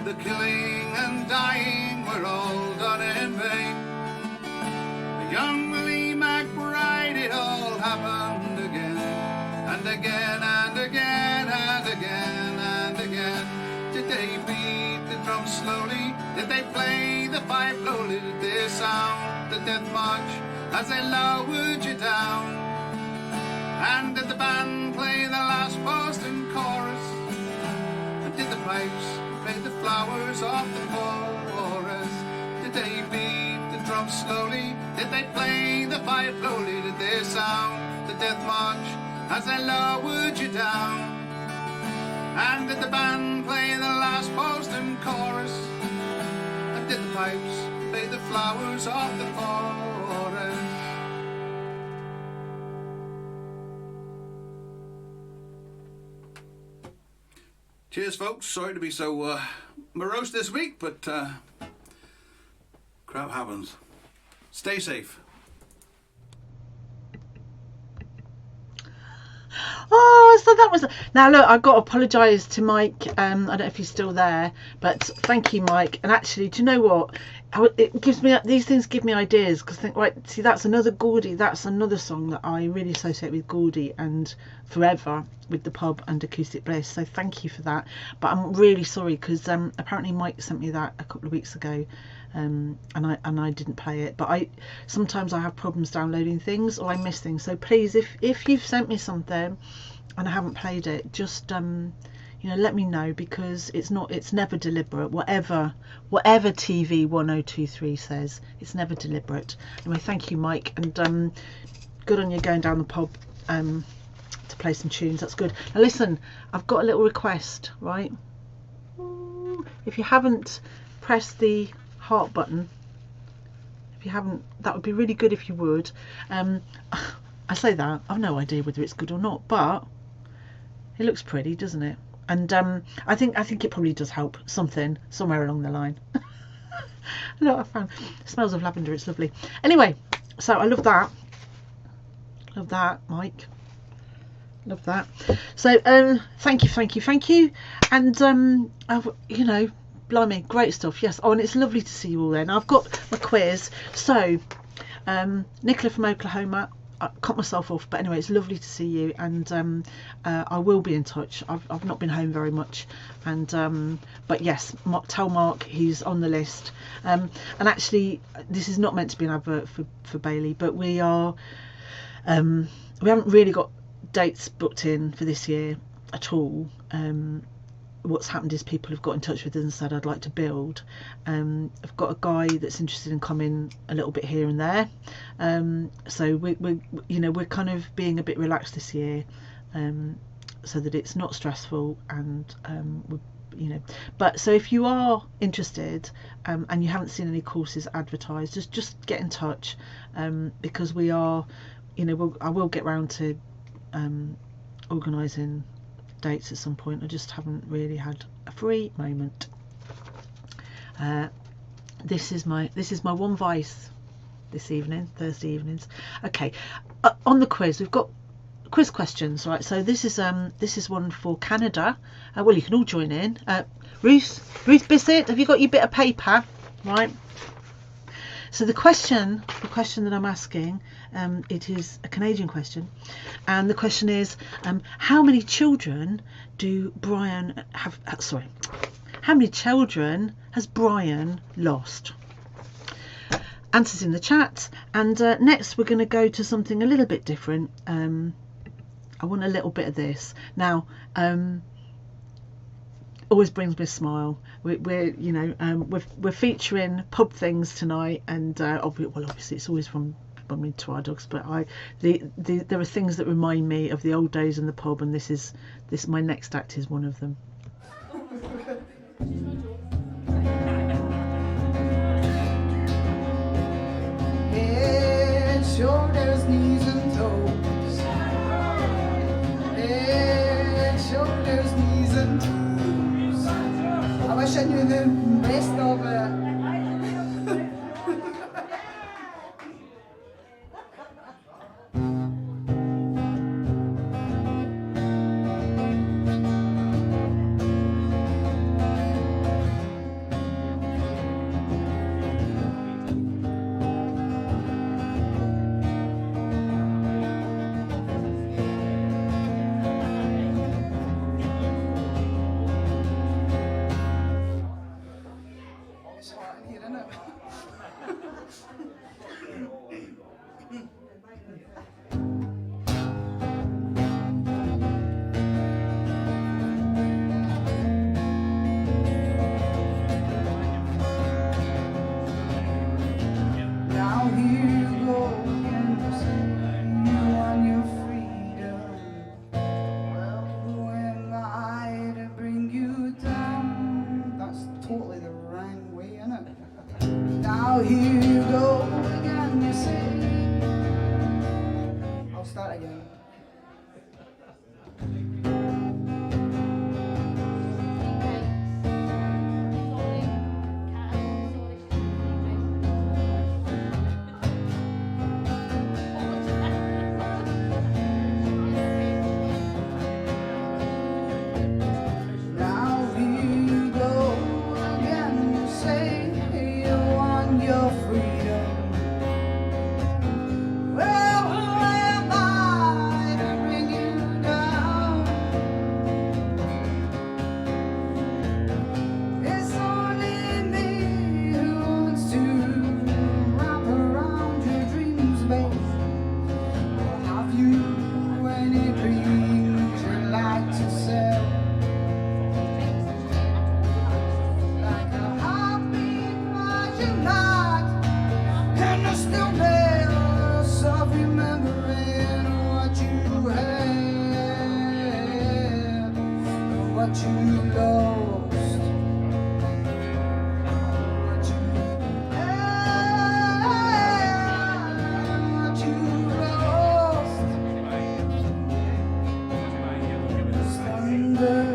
the killing and dying were all done in vain. Young Willie McBride, it all happened again, and again, and again, and again, and again. Did they beat the drum slowly? Did they play the pipe lowly? Did they sound the death march as they lowered you down? And did the band play the last post and chorus? And did the pipes play the flowers of the forest? Did they beat the drum slowly? Did they play the pipe lowly? Did they sound the death march as they lowered you down? And did the band play the last post and chorus? And did the pipes play the flowers of the forest? Cheers, folks. Sorry to be so morose this week, but crap happens. Stay safe. Oh, so that was now. Look, I've got to apologise to Mike. I don't know if he's still there, but thank you, Mike. And actually, do you know what? It gives me, these things give me ideas, because I think, right, see, that's another Gordy. That's another song that I really associate with Gordy and forever with the pub and Acoustic Bliss. So thank you for that. But I'm really sorry, because apparently Mike sent me that a couple of weeks ago. And I didn't play it, but sometimes I have problems downloading things, or I miss things. So please, if you've sent me something and I haven't played it, just you know, let me know, because it's never deliberate. Whatever TV 1023 says, it's never deliberate. Anyway, thank you, Mike, and good on you going down the pub to play some tunes. That's good. Now listen, I've got a little request, right? If you haven't pressed the heart button, if you haven't, that would be really good if you would. I say that, I've no idea whether it's good or not, but it looks pretty, doesn't it? And I think it probably does help something somewhere along the line. Look, I found smells of lavender, it's lovely. Anyway, so I love that, Mike, love that. So thank you, and you know, blimey, great stuff. Yes. Oh, and it's lovely to see you all there. Now I've got my quiz. So Nicola from Oklahoma, I cut myself off, but anyway, it's lovely to see you, and I will be in touch. I've not been home very much, and but yes, tell Mark he's on the list. And actually, this is not meant to be an advert for Bailey, but we haven't really got dates booked in for this year at all. What's happened is people have got in touch with us and said, I'd like to build. I've got a guy that's interested in coming a little bit here and there. So we're kind of being a bit relaxed this year, so that it's not stressful, and but so if you are interested and you haven't seen any courses advertised, just get in touch, because we are, I will get round to organising dates at some point. I just haven't really had a free moment. This is my one vice this evening, Thursday evenings. Okay, on the quiz we've got quiz questions, right? So this is one for Canada. Well, you can all join in. Ruth Bissett, have you got your bit of paper? Right. So the question that I'm asking, it is a Canadian question, and the question is, how many children do Brian have? How many children has Brian lost? Answers in the chat. And next we're going to go to something a little bit different. I want a little bit of this now. Always brings me a smile. We're featuring pub things tonight, and obviously it's always from I mean Twadogs, but there are things that remind me of the old days in the pub, and this my next act is one of them. Head, shoulders, knees and toes. Head, shoulders, knees and toes. I wish I knew the rest of it. It's hot in here, isn't it? Now here you go again, you say you want your freedom. Well, who am I to bring you down? That's totally the wrong way, isn't it? Now here you go again, you say. I'll start again. Now here you go again, you say you want your freedom. Well, who am I to bring you down? It's only me who wants to wrap around your dreams, babe. Have you any dreams you'd like to sell? Like a heartbeat marching night, and the stillness of remembering what you had, what you lost, what you had, what you lost. Thunder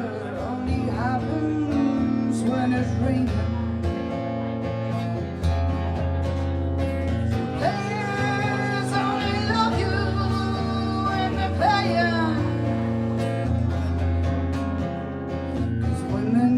only happens when it's raining. Players only love you when they're playing. 'Cause women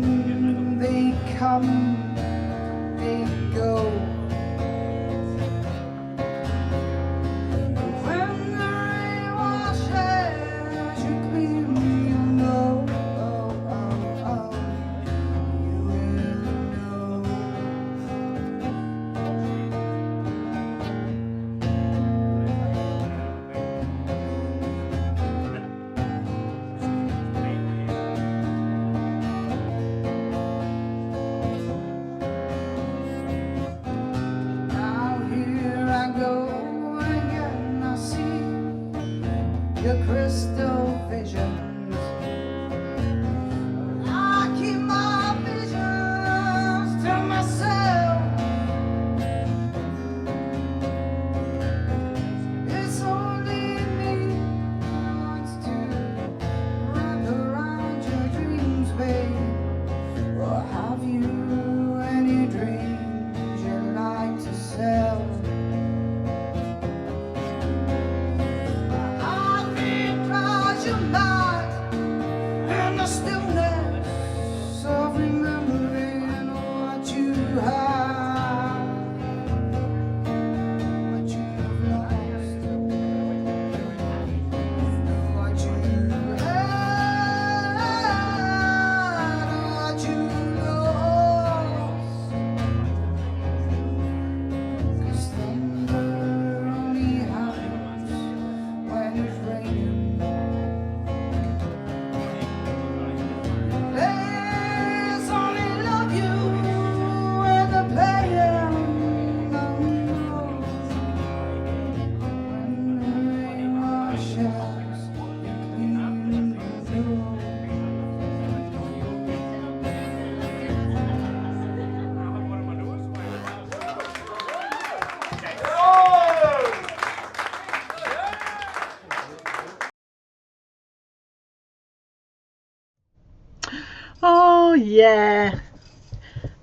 Yeah,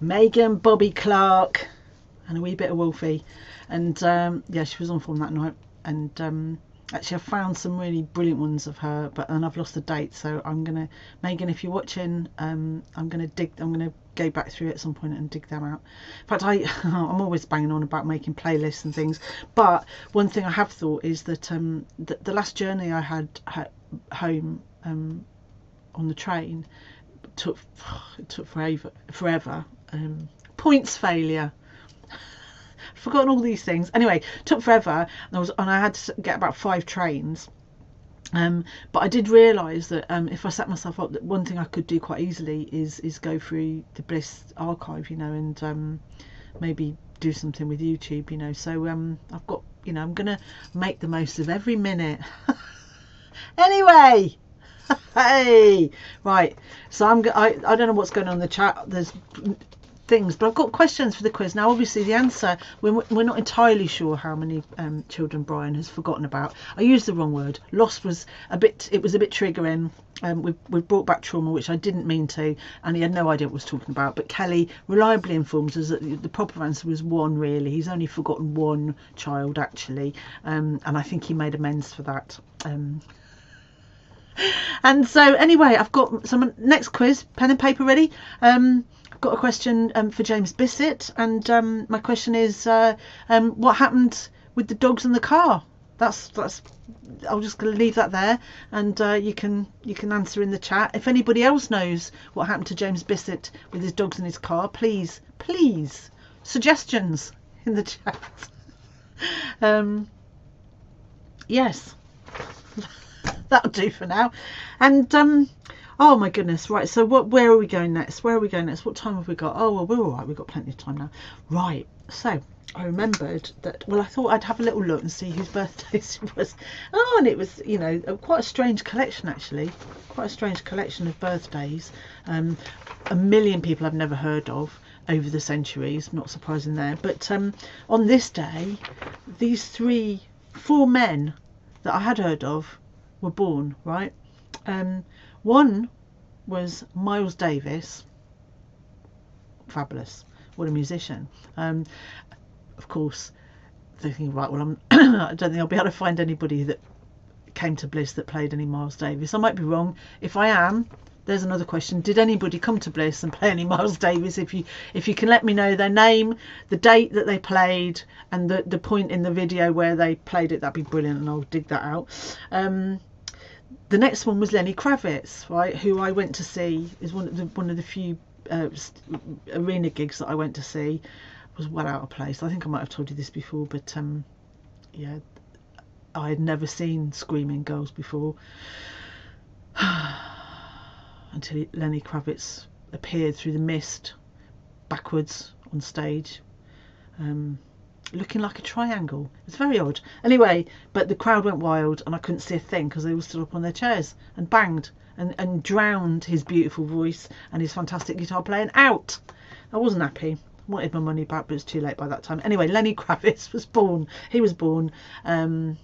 Megan, Bobby Clark, and a wee bit of Wolfie. And yeah, she was on form that night. And actually, I found some really brilliant ones of her, and I've lost the date. So I'm gonna, Megan, if you're watching, I'm gonna go back through at some point and dig them out. In fact, I'm always banging on about making playlists and things. But one thing I have thought is that the last journey I had home on the train took forever. Points failure. Forgotten all these things. Anyway, took forever, and I had to get about 5 trains. But I did realise that if I set myself up, that one thing I could do quite easily is go through the Bliss archive, you know, and maybe do something with YouTube, you know. So I've got, you know, I'm gonna make the most of every minute. Anyway. Hey, right, so I don't know what's going on in the chat. There's things, but I've got questions for the quiz. Now obviously the answer, we're not entirely sure how many children Brian has forgotten about. I used the wrong word. Lost was a bit triggering. We've brought back trauma, which I didn't mean to, and he had no idea what I was talking about. But Kelly reliably informs us that the proper answer was 1, really. He's only forgotten 1 child actually, and I think he made amends for that. And so anyway, I've got some next quiz, pen and paper ready. I've got a question for James Bissett, and my question is what happened with the dogs in the car? That's I'm just going to leave that there, and you can answer in the chat. If anybody else knows what happened to James Bissett with his dogs in his car, please suggestions in the chat. Yes. That'll do for now. And oh my goodness, right, so where are we going next? What time have we got? Oh well, we're all right, we've got plenty of time now. Right, so I remembered that, well, I thought I'd have a little look and see whose birthdays it was. Oh, and it was, you know, quite a strange collection actually, of birthdays. A million people I've never heard of over the centuries, not surprising there. But on this day, these 4 men that I had heard of were born, right? One was Miles Davis. Fabulous, what a musician. Of course, thinking, right, well, I don't think I'll be able to find anybody that came to Bliss that played any Miles Davis. I might be wrong. If I am, there's another question. Did anybody come to Bliss and play any Miles Davis? If you can let me know their name, the date that they played, and the point in the video where they played it, that'd be brilliant, and I'll dig that out. The next one was Lenny Kravitz, right, who I went to see. Is one of the few arena gigs that I went to see. Was well out of place. I think I might have told you this before, but yeah, I had never seen screaming girls before until Lenny Kravitz appeared through the mist backwards on stage, looking like a triangle. It's very odd. Anyway, but the crowd went wild and I couldn't see a thing because they all stood up on their chairs and banged and drowned his beautiful voice and his fantastic guitar playing out. I wasn't happy. Wanted my money back, but it's too late by that time. Anyway, Lenny Kravitz was born. He was born, and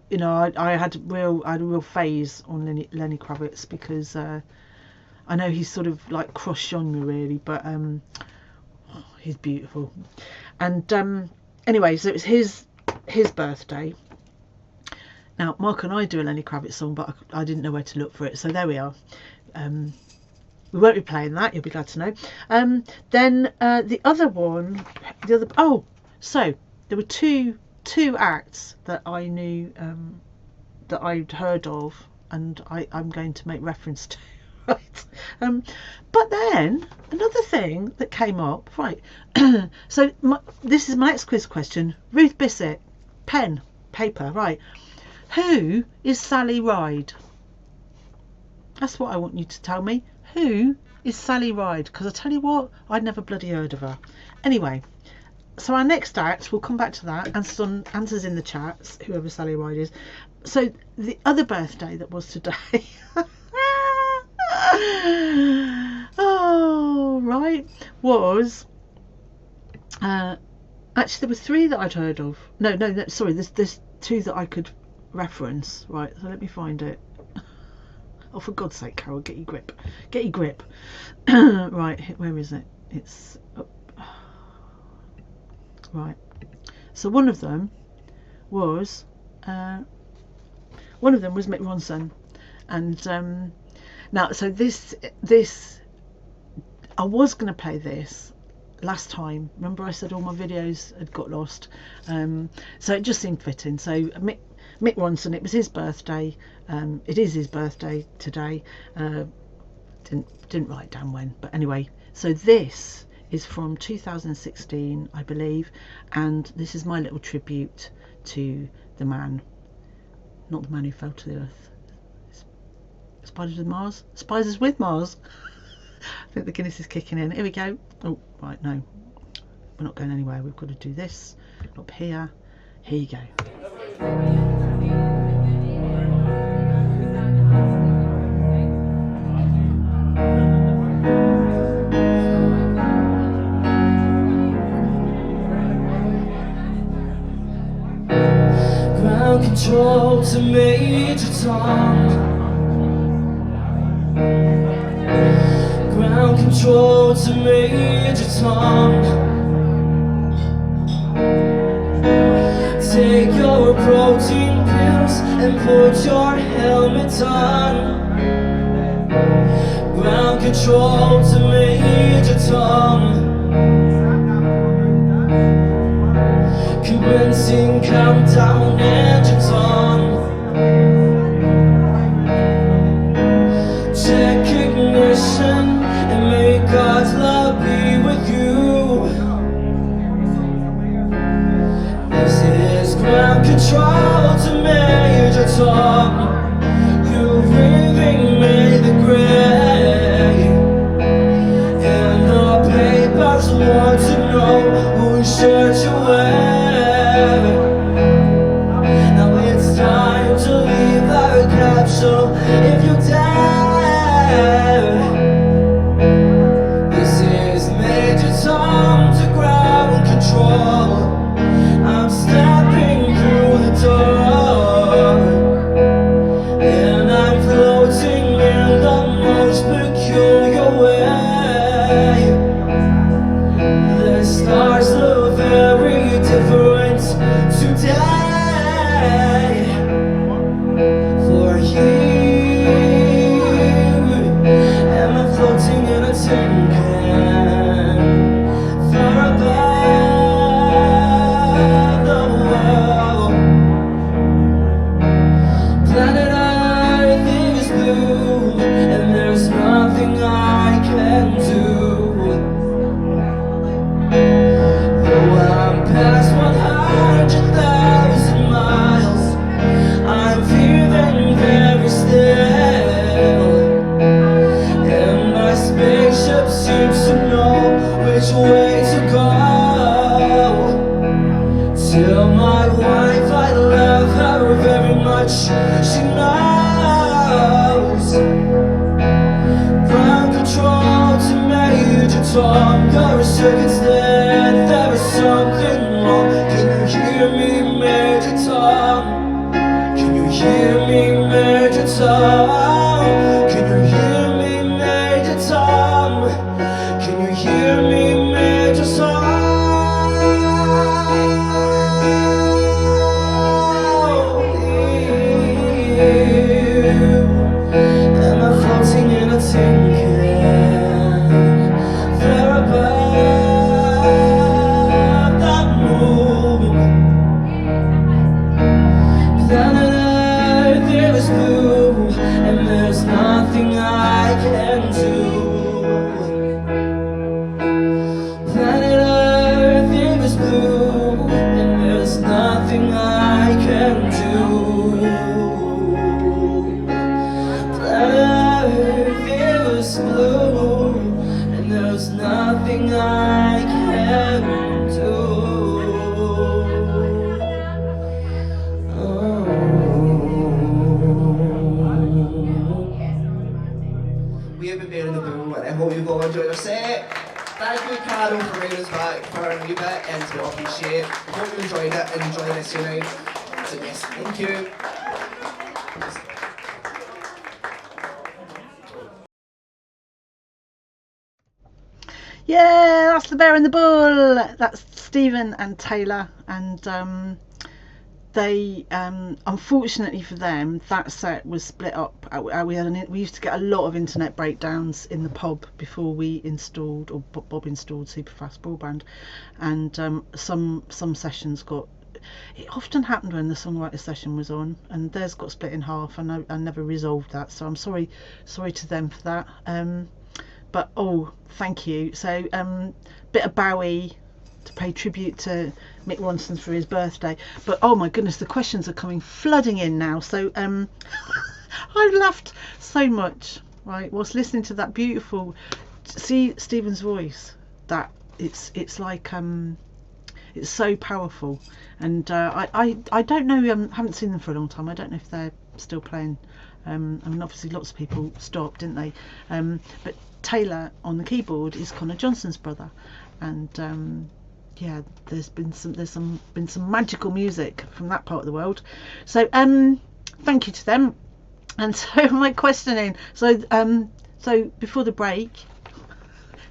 you know, I had a real phase on Lenny Kravitz because I know he's sort of like cross genre really, but he's beautiful. And anyway, so it was his birthday. Now Mark and I do a Lenny Kravitz song, but I didn't know where to look for it, so there we are. We won't be playing that, you'll be glad to know. Then the other one, so there were two acts that I knew, that I'd heard of, and I'm going to make reference to. Right. But then another thing that came up, right. So this is my next quiz question. Ruth Bissett, pen, paper, right. Who is Sally Ride? That's what I want you to tell me. Who is Sally Ride? Because I tell you what, I'd never bloody heard of her. Anyway, so our next act, we'll come back to that, and some answers in the chats, whoever Sally Ride is. So the other birthday that was today, oh right, was actually there were 3 that I'd heard of. No, sorry, there's 2 that I could reference. Right, so let me find it. Oh, for God's sake, Carol, get your grip. Get your grip. Right, where is it? It's up. Right. So one of them was Mick Ronson, and now so this I was going to play this last time. Remember I said all my videos had got lost, so it just seemed fitting. So Mick Ronson, it was his birthday. It is his birthday today. Didn't write down when, but anyway. So this is from 2016, I believe, and this is my little tribute to the man, not the man who fell to the earth. Spiders with Mars? Spiders with Mars? I think the Guinness is kicking in. Here we go. Oh, right, no. We're not going anywhere. We've got to do this up here. Here you go. Ground control to Major Tom. Ground control to Major Tom. Take your protein pills and put your helmet on. Ground control to Major Tom. Commencing countdown, engines on. Check ignition and may God's love be with you. This is ground control to Major Tom. You breathing made the grey, and the papers want to know whose shirt you wear. Now it's time to leave the capsule if you dare. This is Major Tom to ground control. I'm stepping through the door, and I'm floating in the most peculiar way. The stars look very different today. For you, am I floating in a tin can, far above the world? Planet Earth is blue, and there's nothing I can do. Though I'm past 100,000 miles, I'm feeling very still, and my spaceship seems to know which way to go. Tell my wife I love her very much, she knows. Ground control to Major Tom. Your circuit's dead, there is something wrong. Can you hear me, Major Tom? Can you hear me, Major Tom? Can you hear me, Major Tom? Can you hear me, Major Tom? Am I floating in a tin can, far above the moon? Planet Earth is blue, and there's nothing I can do. Planet Earth is blue, and there's nothing I can do. Planet Earth is blue, and there's nothing I can do. We have been bearing the bull, and I hope you've all enjoyed our set. Thank you, Carol, for bringing us back for a wee bit into Office Shape. Hope you enjoyed it and enjoy the rest of your night. So yes, thank you. Yeah, that's the Bear and the Bull. That's Stephen and Taylor, and they unfortunately for them, that set was split up. We used to get a lot of internet breakdowns in the pub before we installed, or Bob installed, super fast broadband, and some sessions got. It often happened when the songwriter session was on, and theirs got split in half, and I never resolved that, so I'm sorry to them for that. But oh, thank you. So bit of Bowie to pay tribute to Mick Ronson for his birthday. But oh my goodness, the questions are coming flooding in now. So I've laughed so much, right, whilst listening to that beautiful, see Stephen's voice, that it's like it's so powerful. And I don't know, haven't seen them for a long time. I don't know if they're still playing. I mean, obviously lots of people stopped, didn't they? But Taylor on the keyboard is Connor Johnson's brother, and yeah, there's been some magical music from that part of the world. So thank you to them. And so my questioning, so before the break,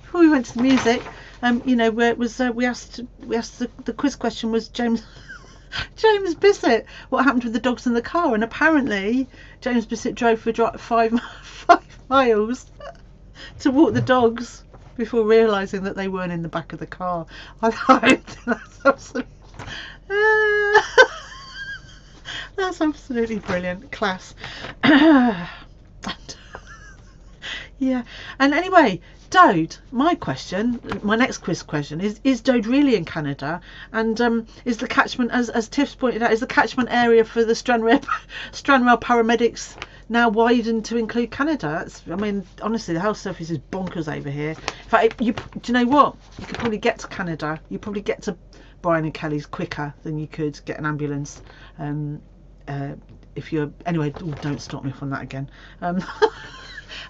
before we went to the music, you know, where it was we asked the quiz question was James Bissett, what happened with the dogs in the car? And apparently James Bissett drove for 5 miles to walk the dogs before realising that they weren't in the back of the car. I thought that's absolutely brilliant. Class. Yeah, and anyway, Dode, my next quiz question is Dode really in Canada? And is the catchment, as Tiff's pointed out, is the catchment area for the Stranraer paramedics now widened to include Canada? I mean, honestly, the health service is bonkers over here. In fact, do you know what? You could probably get to Canada. You probably get to Brian and Kelly's quicker than you could get an ambulance. If you're anyway, don't stop me from that again.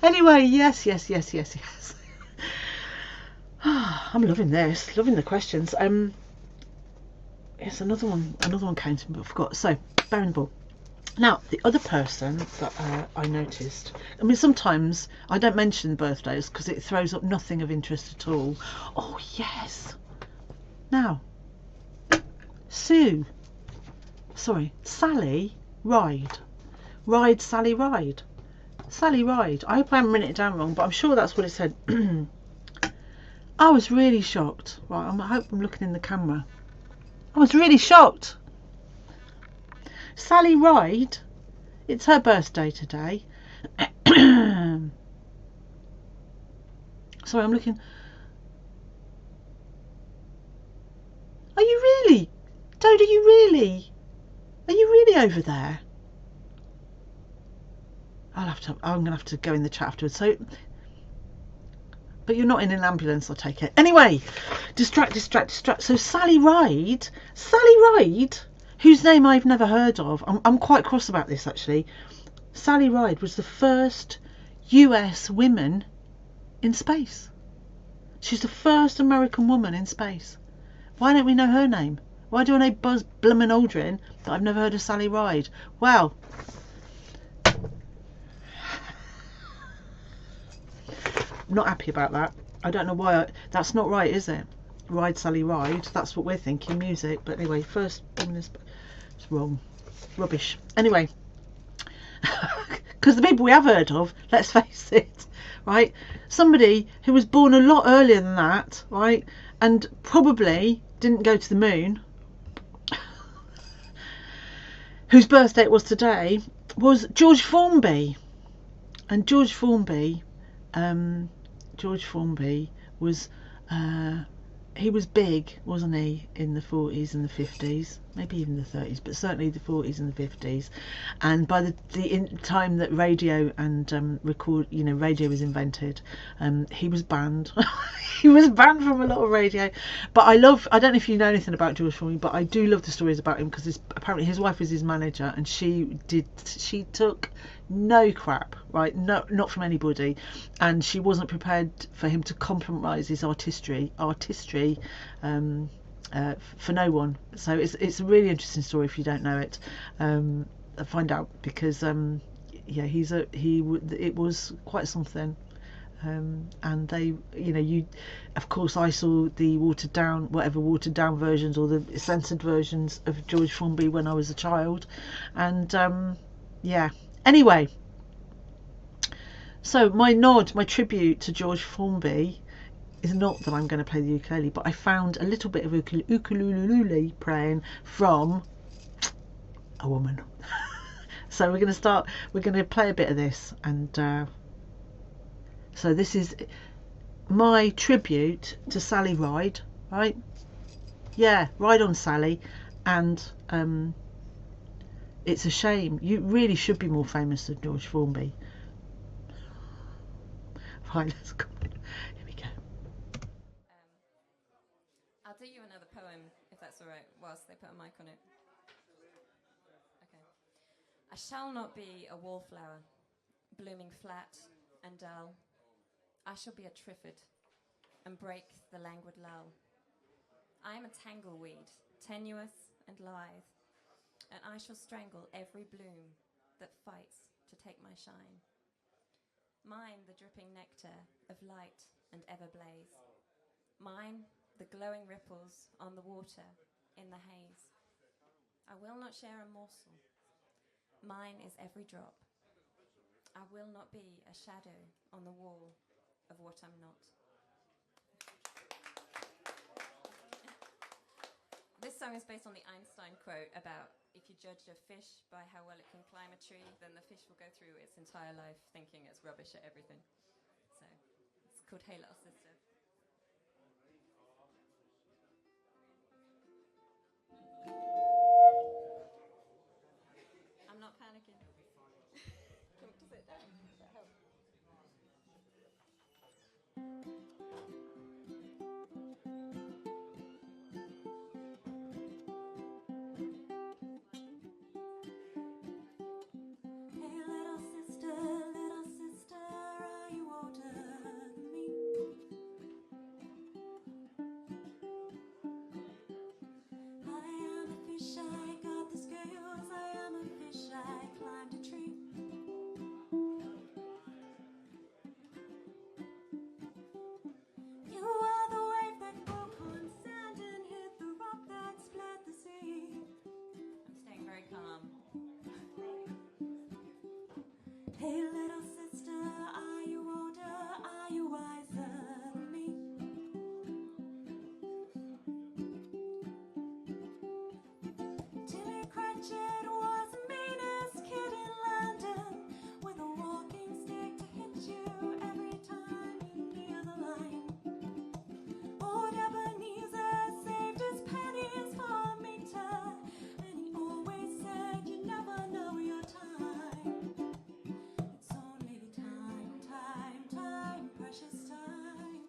Anyway, yes. I'm loving this, loving the questions. Yes, another one came to me, but I forgot. So, Bear and the Bull. Now, the other person that I noticed, I mean, sometimes I don't mention birthdays because it throws up nothing of interest at all. Oh, yes. Now, Sally Ride. Sally Ride. Sally Ride. I hope I haven't written it down wrong, but I'm sure that's what it said. I was really shocked. Right, I hope I'm looking in the camera. I was really shocked. Sally Ride, it's her birthday today. Sorry, I'm looking. Are you really? Dode, are you really? Are you really over there? I'm gonna have to go in the chat afterwards. So, but you're not in an ambulance, I'll take it. Anyway, distract. So Sally Ride, whose name I've never heard of. I'm quite cross about this actually. Sally Ride was the first US woman in space. She's the first American woman in space. Why don't we know her name? Why do I know Buzz Bloomin' Aldrin, but I've never heard of Sally Ride? Well, I'm not happy about that. I don't know why. That's not right, is it? Ride Sally Ride. That's what we're thinking, music. But anyway, first it's wrong. Rubbish. Anyway, because the people we have heard of, let's face it, right? Somebody who was born a lot earlier than that, right? And probably didn't go to the moon, whose birthday it was today, was George Formby. And George Formby was he was big, wasn't he, in the 40s and the 50s, maybe even the 30s, but certainly the 40s and the 50s. And by the time that radio and radio was invented, he was banned. He was banned from a lot of radio. But I don't know if you know anything about George Formby, but I do love the stories about him, because apparently his wife was his manager, and she took no crap, right? No, not from anybody, and she wasn't prepared for him to compromise his artistry for no one. So it's a really interesting story. If you don't know it, find out, because it was quite something. and they, you know, you, of course, I saw the watered down versions or the censored versions of George Formby when I was a child, and yeah. Anyway, so my tribute to George Formby is not that I'm going to play the ukulele, but I found a little bit of ukulele playing from a woman. So we're going to play a bit of this, and so this is my tribute to Sally Ride, right? Yeah, Ride on Sally. And it's a shame. You really should be more famous than George Formby. Right, let's go. Here we go. I'll do you another poem, if that's all right, whilst they put a mic on it. Okay. I shall not be a wallflower, blooming flat and dull. I shall be a triffid and break the languid lull. I am a tangleweed, tenuous and lithe, and I shall strangle every bloom that fights to take my shine. Mine the dripping nectar of light and ever blaze. Mine the glowing ripples on the water in the haze. I will not share a morsel. Mine is every drop. I will not be a shadow on the wall of what I'm not. This song is based on the Einstein quote about if you judge a fish by how well it can climb a tree, then the fish will go through its entire life thinking it's rubbish at everything. So it's called Hey Little Sister. I'm not panicking. Come to sit down. Does that help? Hey little sister, are you older than me? I am a fish, I got the scales, I am a fish, I climbed a tree. You are the wave that broke on sand and hit the rock that split the sea. I'm staying very calm. Hey little sister, are you older, are you wiser than me? Tilly Cratchit was the meanest kid in London, with a walking stick to hit you every time you near the line. Old Ebenezer saved his pennies for a meter, and he always said you never know your time. It's only time, time, time, precious time.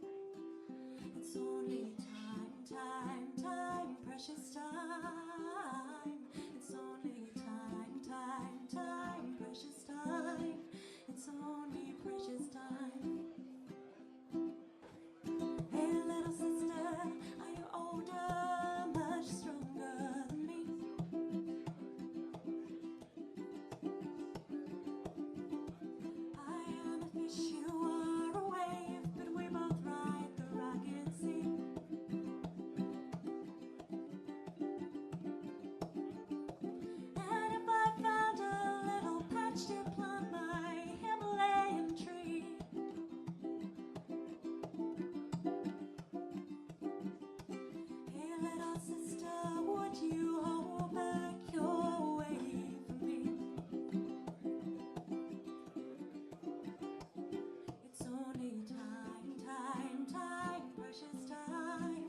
It's only time, time, time, precious time. It's only time, time, time, precious time. It's only precious time. Hey little sister, are you older, much stronger than me? I am a fish, you are a wave, but we both ride the rocket sea. And if I found a little patch to plant my Himalayan tree, hey little sister, would you hold back your way for me? It's only time, time, time, precious time.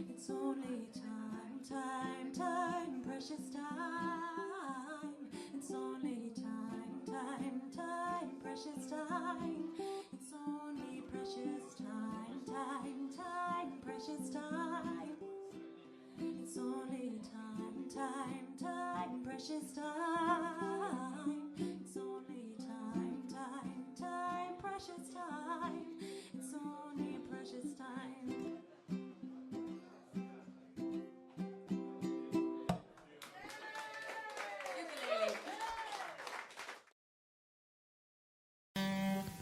It's only time, time, time, precious time. It's only time, time, time, precious time. It's only precious time, time, time, precious time. It's only time, time, time, precious time. It's only time, time, time, precious time. It's only precious time.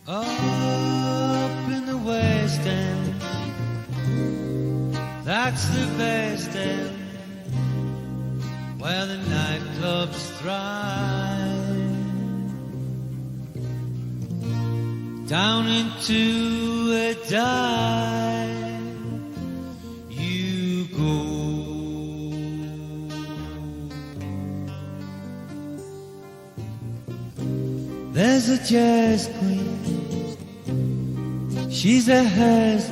Ukulele. West End. That's the best end, where the nightclubs thrive. Down into a dive you go. There's a jazz queen, she's a has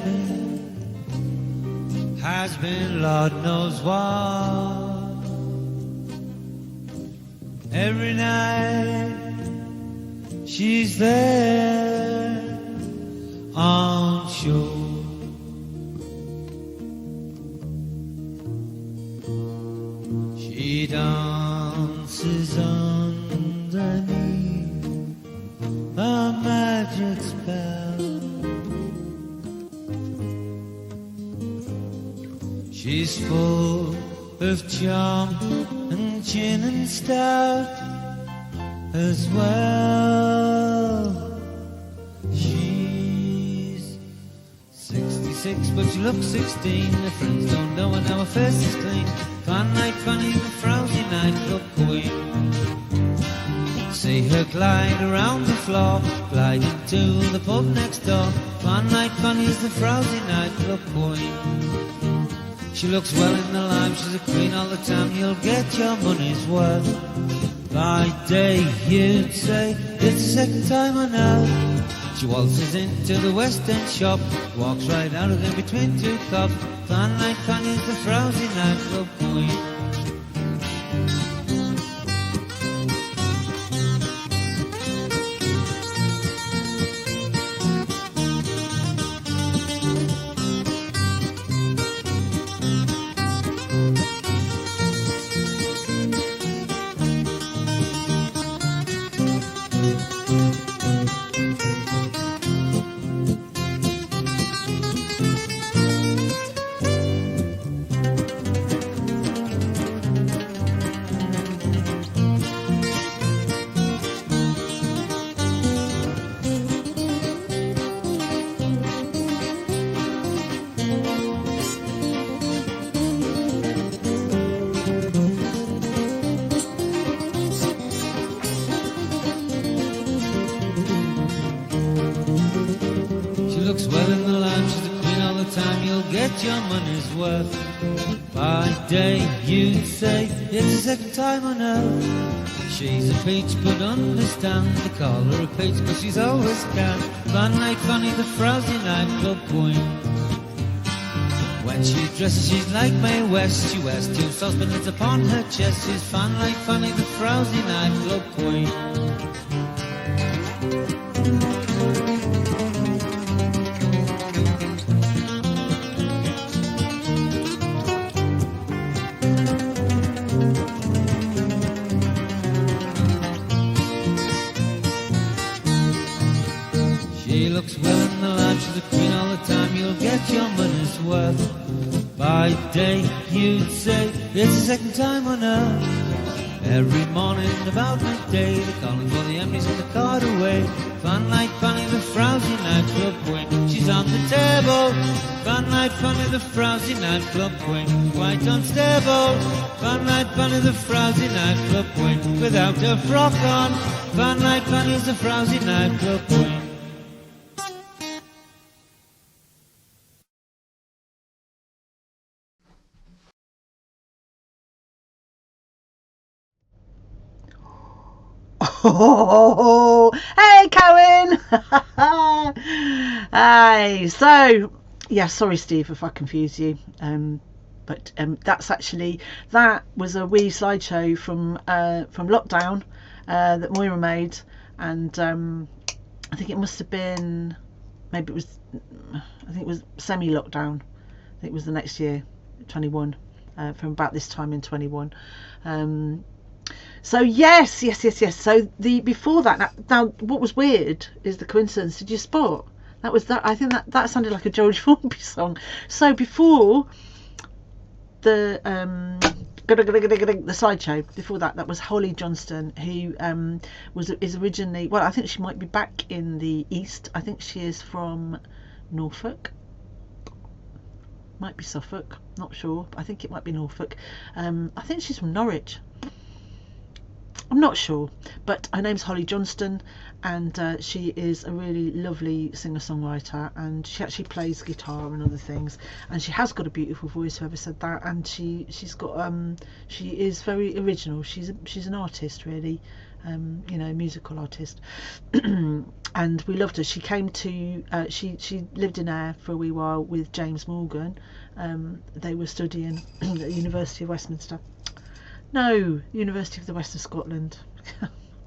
been Lord knows what. Every night she's there on shore. She dances underneath a magic spell. She's full of charm and gin and stout as well. She's 66 but she looks 16. Her friends don't know and now her face is clean. Fun night, funny, the frowsy nightclub queen. See her glide around the floor, glide into the pub next door. Fun night, funny's the frowsy nightclub queen. She looks well in the lime, she's a queen all the time. You'll get your money's worth. By day you'd say it's the second time I know. She waltzes into the West End shop, walks right out of there between two cops. Fun night, funny's the frowsy nightclub queen. Your money's worth. By day you'd say it's the second time I know. She's a peach but understand, they call her a peach but she's always can. Fun night, funny, the frowsy nightclub queen. When she dresses she's like Mae West. She wears two saucepans upon her chest. She's fun night, funny, the frowsy nightclub queen. Your money's worth. By day you'd say it's the second time I know. Every morning about midday they're calling for the Emmys and the card away. Fun night, funny, the frowsy nightclub queen. She's on the table. Fun night, funny, the frowsy nightclub queen. Quite unstable. Fun night, funny, the frowsy nightclub queen. Without her frock on. Fun night, funny's the frowsy nightclub queen. Oh, hey, Cohen. Hey, so yeah, sorry, Steve, if I confused you. But that was a wee slideshow from lockdown that Moira made, and I think it must have been, I think it was semi-lockdown. I think it was the next year, 21, from about this time in 21. So yes. So before that, now what was weird is the coincidence. Did you spot? That was that. I think that sounded like a George Formby song. So before the sideshow, before that was Holly Johnston, who is originally, well, I think she might be back in the East. I think she is from Norfolk. Might be Suffolk, not sure, but I think it might be Norfolk. I think she's from Norwich. I'm not sure, but her name's Holly Johnston, and she is a really lovely singer-songwriter, and she actually plays guitar and other things, and she has got a beautiful voice, whoever said that, and she's got she is very original. She's an artist, really, you know, musical artist. And we loved her. She came to she lived in Ayr for a wee while with James Morgan. They were studying at the University of Westminster. No, University of the West of Scotland.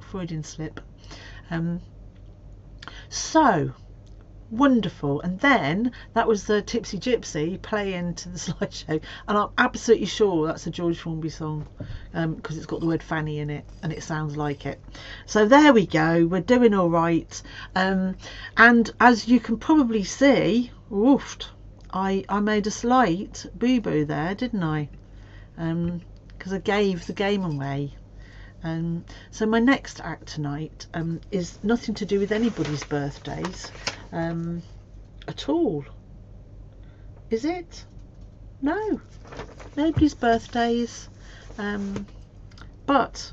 Freudian slip. So wonderful. And then that was the Tipsy Gypsy playing to the slideshow, and I'm absolutely sure that's a George Formby song, because it's got the word Fanny in it and it sounds like it. So there we go, we're doing all right. And as you can probably see, oofed, I made a slight boo-boo there, didn't I? Because I gave the game away. So my next act tonight is nothing to do with anybody's birthdays at all. Is it? No, nobody's birthdays, but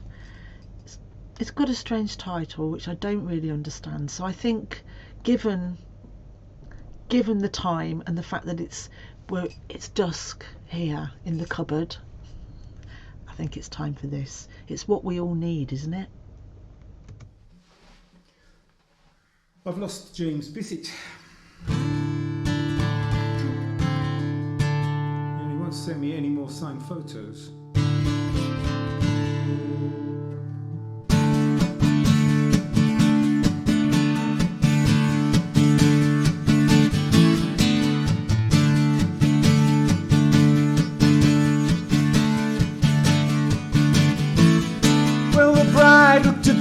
it's got a strange title which I don't really understand. So I think given the time and the fact that it's dusk here in the cupboard, I think it's time for this. It's what we all need, isn't it? I've lost James Bissett. And he won't send me any more signed photos.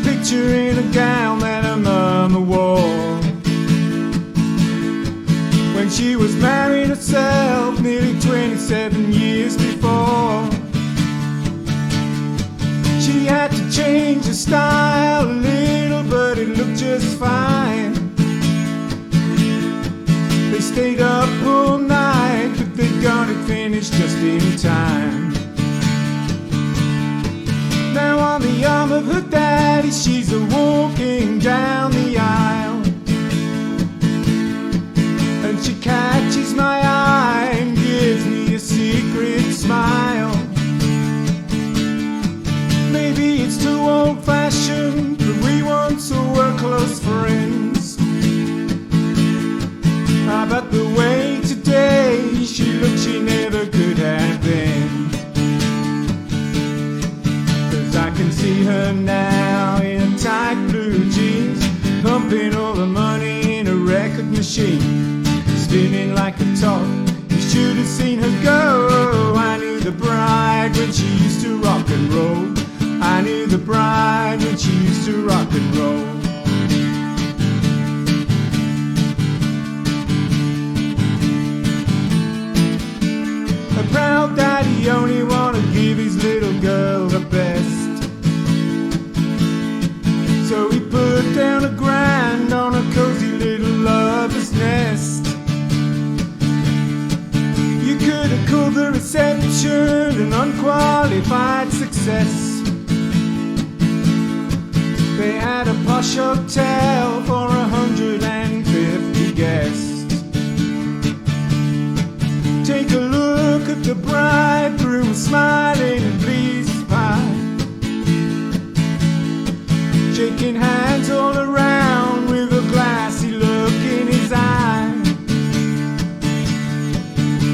Picture in a gown that hung on the wall when she was married herself nearly 27 years before. She had to change her style a little, but it looked just fine. They stayed up all night, but they got it finished just in time. Now on the arm of her daddy, she's a-walking down the aisle, and she catches my eye and gives me a secret smile. Maybe it's too old-fashioned, but we once were close friends. But the way today she looks, she never could have been. I can see her now in tight blue jeans, pumping all the money in a record machine, spinning like a top. You should have seen her go. I knew the bride when she used to rock and roll. I knew the bride when she used to rock and roll. A proud daddy only wanted to give his little girl the best, so he put down a grand on a cozy little lover's nest. You could have called the reception an unqualified success. They had a posh hotel for 150 guests. Take a look at the bridegroom smiling and pleased pie, shaking hands all around with a glassy look in his eye.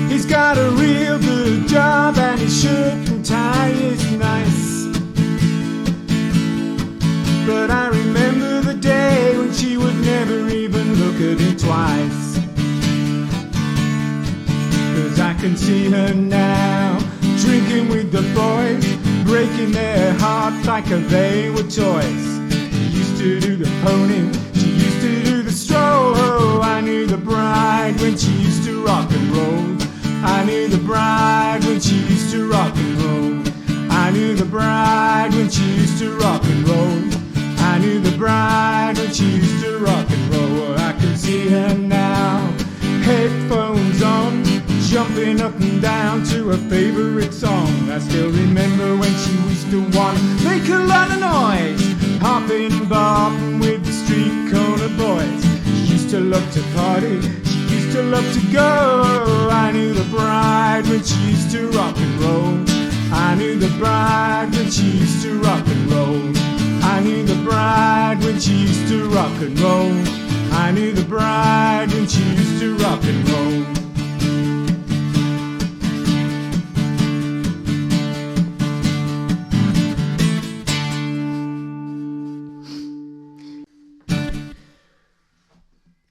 He's got a real good job and his shirt and tie is nice. But I remember the day when she would never even look at him twice. 'Cause I can see her now, drinking with the boys, breaking their hearts like if they were toys. She used to do the pony, she used to do the stroll. Oh, I knew the bride when she used to rock and roll. I knew the bride when she used to rock and roll. I knew the bride when she used to rock and roll. I knew the bride when she used to rock and roll. I can see her now, jumping up and down to her favourite song. I still remember when she used to want to make a lot of noise, hopping and bopping with the street corner boys. She used to love to party, she used to love to go. I knew the bride when she used to rock and roll. I knew the bride when she used to rock and roll. I knew the bride when she used to rock and roll. I knew the bride when she used to rock and roll.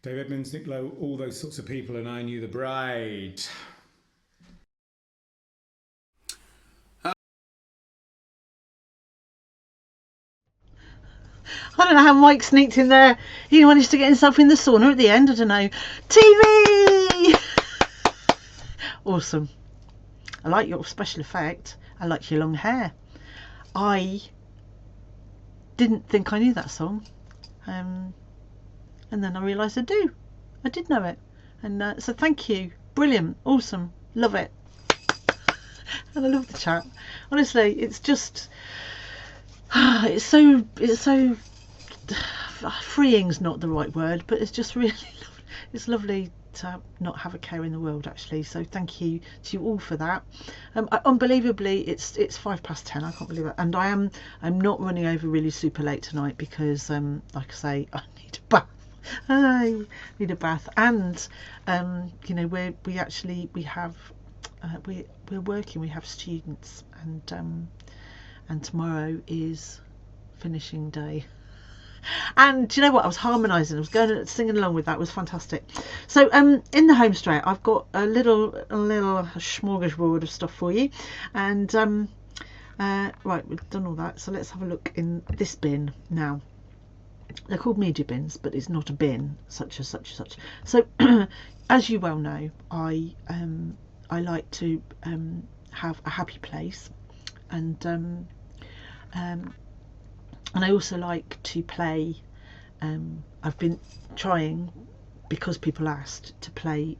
Dave Edmunds, Nick Lowe, all those sorts of people, and I Knew the Bride. I don't know how Mike sneaked in there. He managed to get himself in the sauna at the end. I don't know. TV! Awesome. I like your special effect. I like your long hair. I didn't think I knew that song. And then I realised I do. I did know it. And so thank you. Brilliant. Awesome. Love it. And I love the chat. Honestly, it's just... It's so freeing's not the right word, but it's just really lovely. It's lovely to not have a care in the world, actually. So thank you to you all for that. Unbelievably, it's 10:05. I can't believe it, and I'm not running over really super late tonight because like I say, I need a bath. I need a bath, and you know, we're working. We have students, and tomorrow is finishing day. And do you know what? I was harmonising. I was going and singing along with that. It was fantastic. So in the home straight, I've got a little smorgasbord of stuff for you. And right, we've done all that. So let's have a look in this bin now. They're called media bins, but it's not a bin such as such and such. So as you well know, I like to have a happy place, and I also like to play. I've been trying, because people asked, to play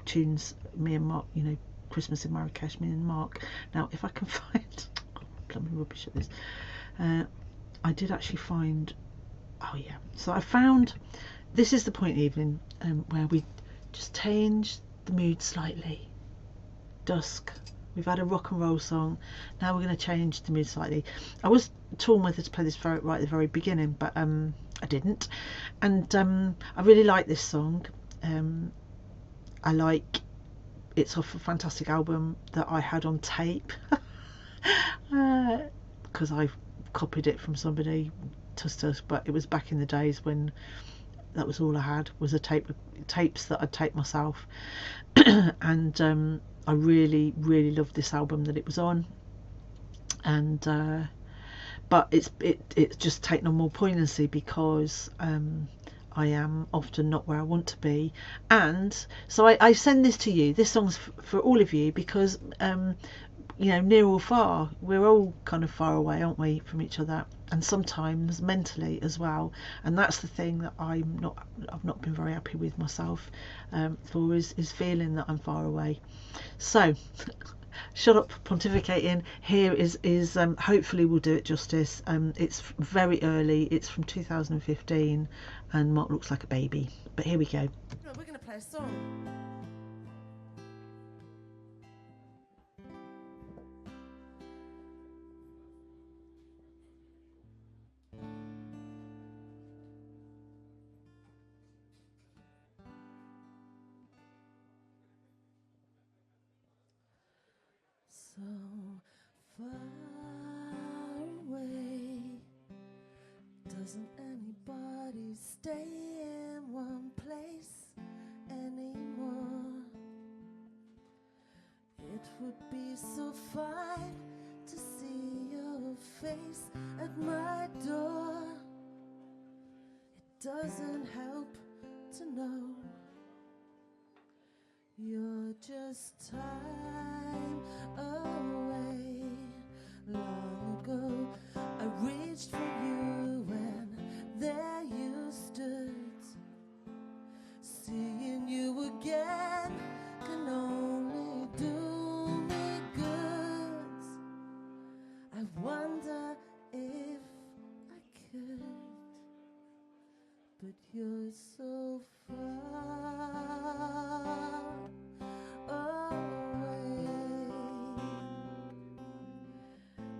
tunes. Me and Mark, you know, Christmas in Marrakesh. Me and Mark. Now, if I can find, I'm blooming rubbish at this. I did actually find. Oh yeah. So I found. This is the point evening where we just change the mood slightly. Dusk. We've had a rock and roll song. Now we're going to change the mood slightly. I was torn whether to play this right at the very beginning, but I didn't. And I really like this song. I like it's off a fantastic album that I had on tape because I copied it from somebody, tuss, but it was back in the days when that was all I had, was a tapes that I'd taped myself. And I really loved this album that it was on, and but it's just taken on more poignancy because I am often not where I want to be, and so I send this to you. This song's for all of you because you know, near or far, we're all kind of far away, aren't we, from each other, and sometimes mentally as well. And that's the thing that I've not been very happy with myself for is feeling that I'm far away. So shut up pontificating. Here is hopefully we'll do it justice. It's very early. It's from 2015, and Mark looks like a baby. But here we go. We're going to play a song. So far away, doesn't anybody stay in one place anymore? It would be so fine to see your face at my door. It doesn't help to know you're just time away. Long ago I reached for you and there you stood. Seeing you again can only but you're so far away.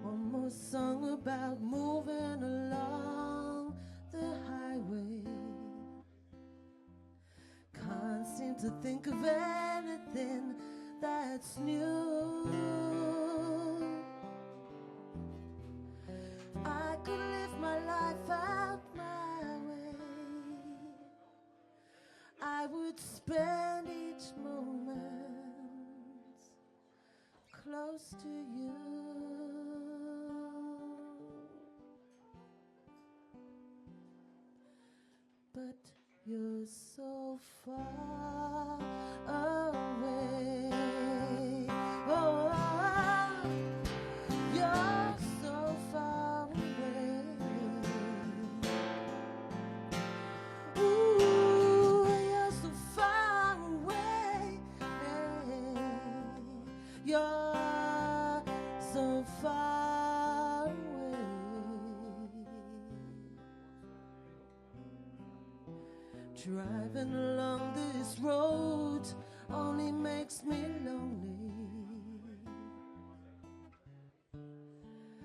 One more song about moving along the highway. Can't seem to think of anything that's new. I could live my life out my way. I would spend each moment close to you. But you're so far away. Oh, you're so far away. Ooh, you're so far away. You're so far away. Driving along this road only makes me lonely.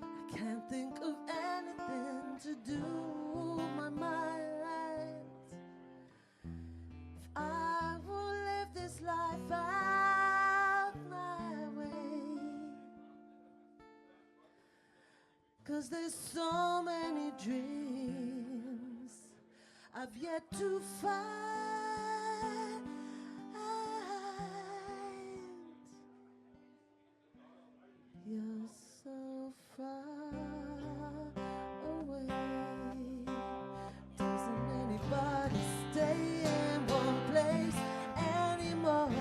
I can't think of anything to do. My mind, if I will live this life out my way, 'cause there's so many dreams I've yet to find. You're so far away. Doesn't anybody stay in one place anymore?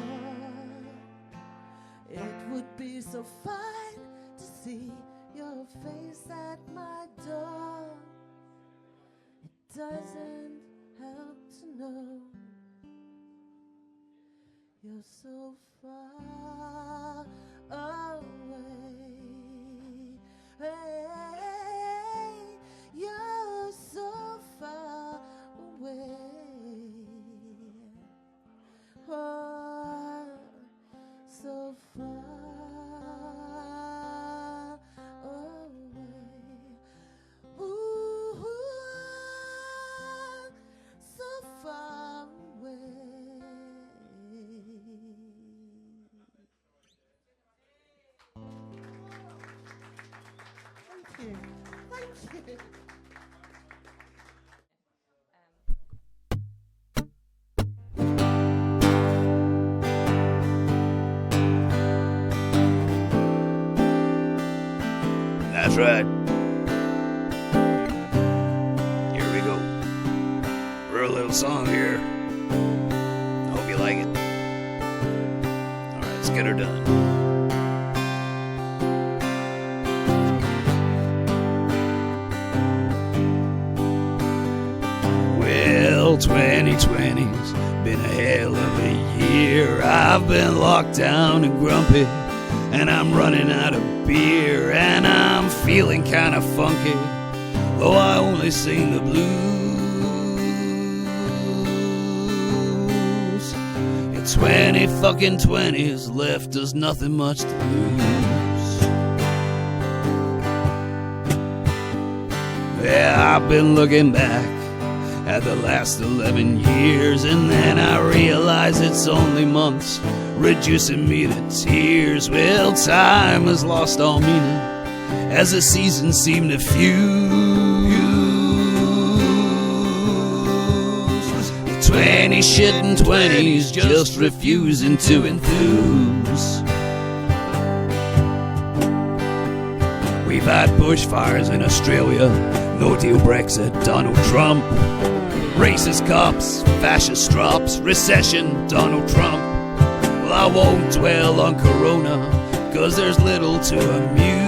It would be so fine to see your face at my door. It doesn't help to know you're so far away. Hey, you're so far away. Oh, so far away. Ooh, so far away. Thank you. Thank you. That's right. Here we go. For a little song here. Hope you like it. Alright, let's get her done. Well, 2020's been a hell of a year. I've been locked down and grumpy, and I'm running out of beer, and I'm feeling kind of funky, though I only sing the blues. It's 20 fucking 20s left us nothing much to lose. Yeah, I've been looking back at the last 11 years, and then I realize it's only months, reducing me to tears. Well, time has lost all meaning as the seasons seem to fuse. The 20 shitting 20s just refusing to enthuse. We've had bushfires in Australia, no deal Brexit, Donald Trump, racist cops, fascist strops, recession, Donald Trump. Well, I won't dwell on Corona, 'cause there's little to amuse.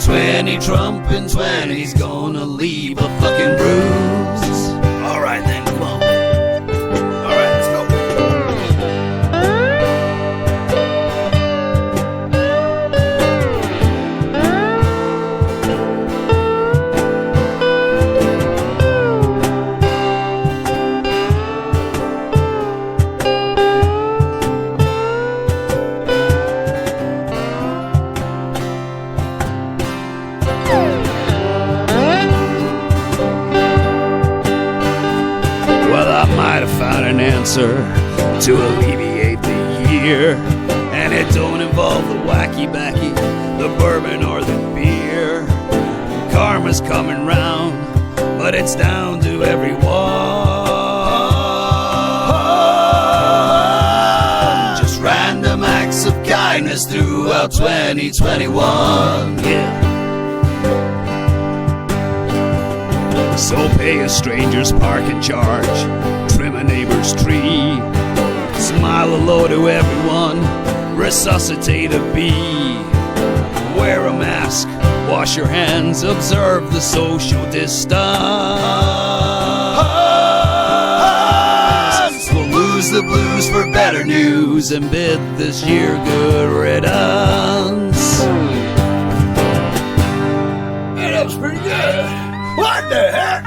20 Trump and 20's gonna leave a fucking bruise. Alright then, come on. Alright, let's go. year, and it don't involve the wacky backy, the bourbon or the beer. Karma's coming round, but it's down to everyone. Just random acts of kindness throughout 2021. Yeah. So pay a stranger's parking charge, trim a neighbor's tree, smile hello to everyone, resuscitate a bee. Wear a mask, wash your hands, observe the social distance. We'll lose the blues for better news and bid this year good riddance. Yeah, that was pretty good. What the heck?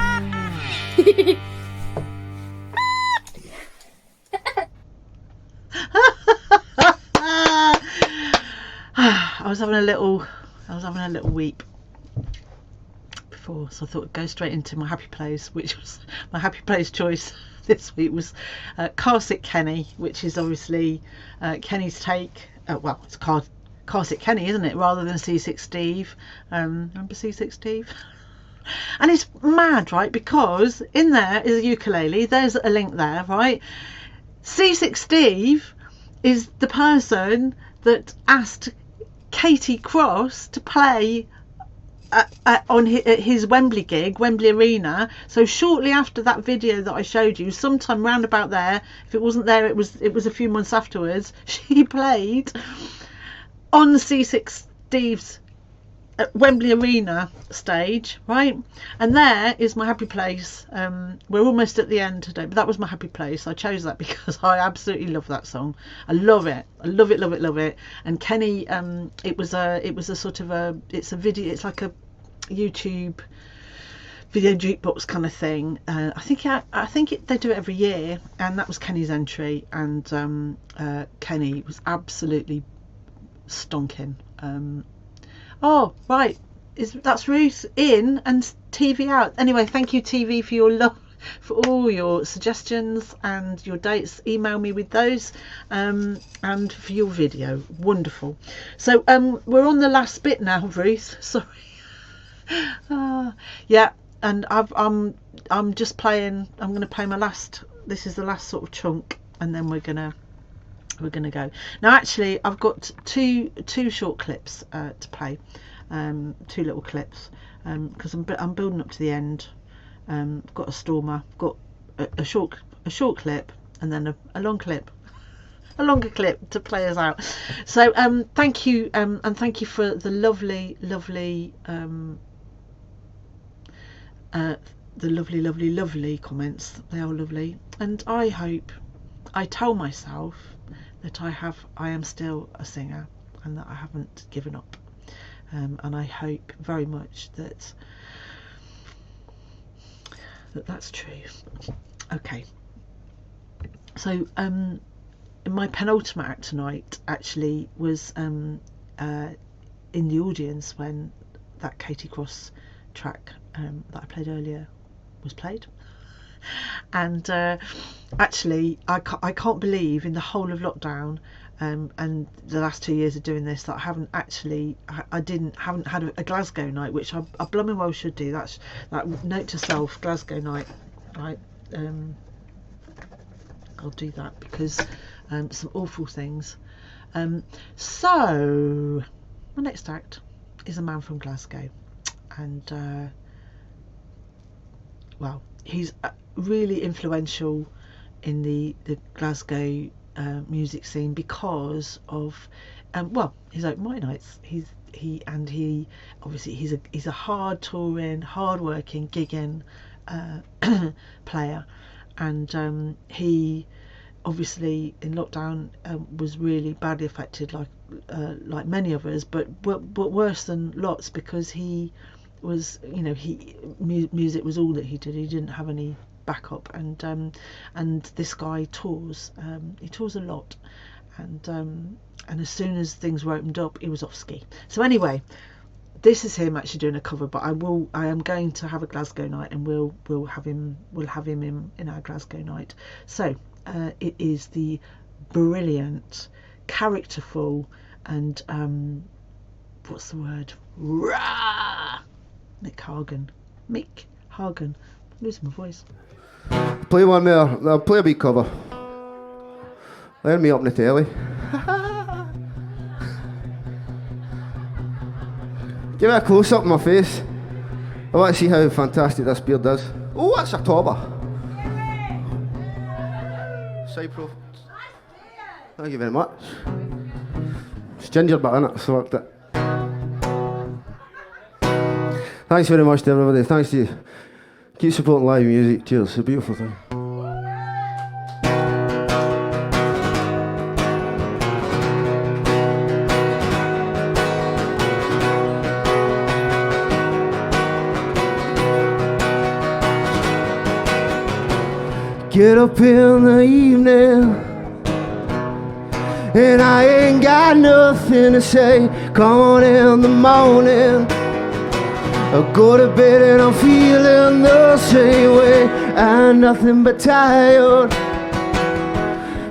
I was having a little weep before, so I thought I'd go straight into my happy plays, which was my happy plays choice this week was Carsick Kenny, which is obviously Kenny's take. Well, it's called Carsick Kenny, isn't it, rather than C6 Steve. Remember C6 Steve? And it's mad, right? Because in there is a ukulele. There's a link there, right? C6 Steve is the person that asked Katie Cross to play on his Wembley gig, Wembley Arena. So shortly after that video that I showed you, sometime round about there, if it wasn't there, it was a few months afterwards, she played on the C6 Steve's Wembley Arena stage, right? And there is my happy place. We're almost at the end today, but that was my happy place. I chose that because I absolutely love that song. I love it. I love it, love it, love it. And Kenny, it was a sort of it's a video. It's like a YouTube video jukebox kind of thing. I think they do it every year, and that was Kenny's entry. And Kenny was absolutely stonking. Oh, right. That's Ruth in and TV out. Anyway, thank you, TV, for your love, for all your suggestions and your dates. Email me with those, and for your video. Wonderful. So we're on the last bit now, Ruth. Sorry. Yeah, and I'm just playing. I'm going to play my last. This is the last sort of chunk, and then we're gonna go. Now actually I've got two short clips to play, two little clips, because I'm building up to the end. I've got a stormer, I've got a short clip, and then a long clip, a longer clip to play us out. So thank you, and thank you for the lovely comments. They are lovely, and I tell myself that I am still a singer and that I haven't given up, and I hope very much that that's true. Okay, so my penultimate act tonight actually was in the audience when that Katie Cross track that I played earlier was played. And actually I can't believe in the whole of lockdown and the last 2 years of doing this that I haven't had a Glasgow night, which I blooming well should do. That's that note to self, Glasgow night, right? I'll do that because some awful things. So my next act is a man from Glasgow, and well, he's really influential in the Glasgow music scene because of his open mic nights. He obviously he's a hard touring, hard working, gigging player, and he obviously in lockdown was really badly affected, like many of us, but worse than lots, because he was, music was all that he did. He didn't have any backup, and this guy tours. He tours a lot, and as soon as things were opened up, he was off ski. So anyway, this is him actually doing a cover, but I am going to have a Glasgow night, and we'll have him in our Glasgow night. So it is the brilliant characterful and what's the word? Rah! Mick Hagen. I'm losing my voice. Play one more. I'll play a wee cover. Learn me up in the telly. Give it a close up in my face. I want to see how fantastic this beard is. Oh, that's a topper. Side pro. Thank you very much. It's ginger but in it, so worked it. Thanks very much to everybody. Thanks to you. Keep supporting live music. Cheers. It's a beautiful thing. Get up in the evening and I ain't got nothing to say. Come on in the morning, I go to bed and I'm feeling the same way. I'm nothing but tired.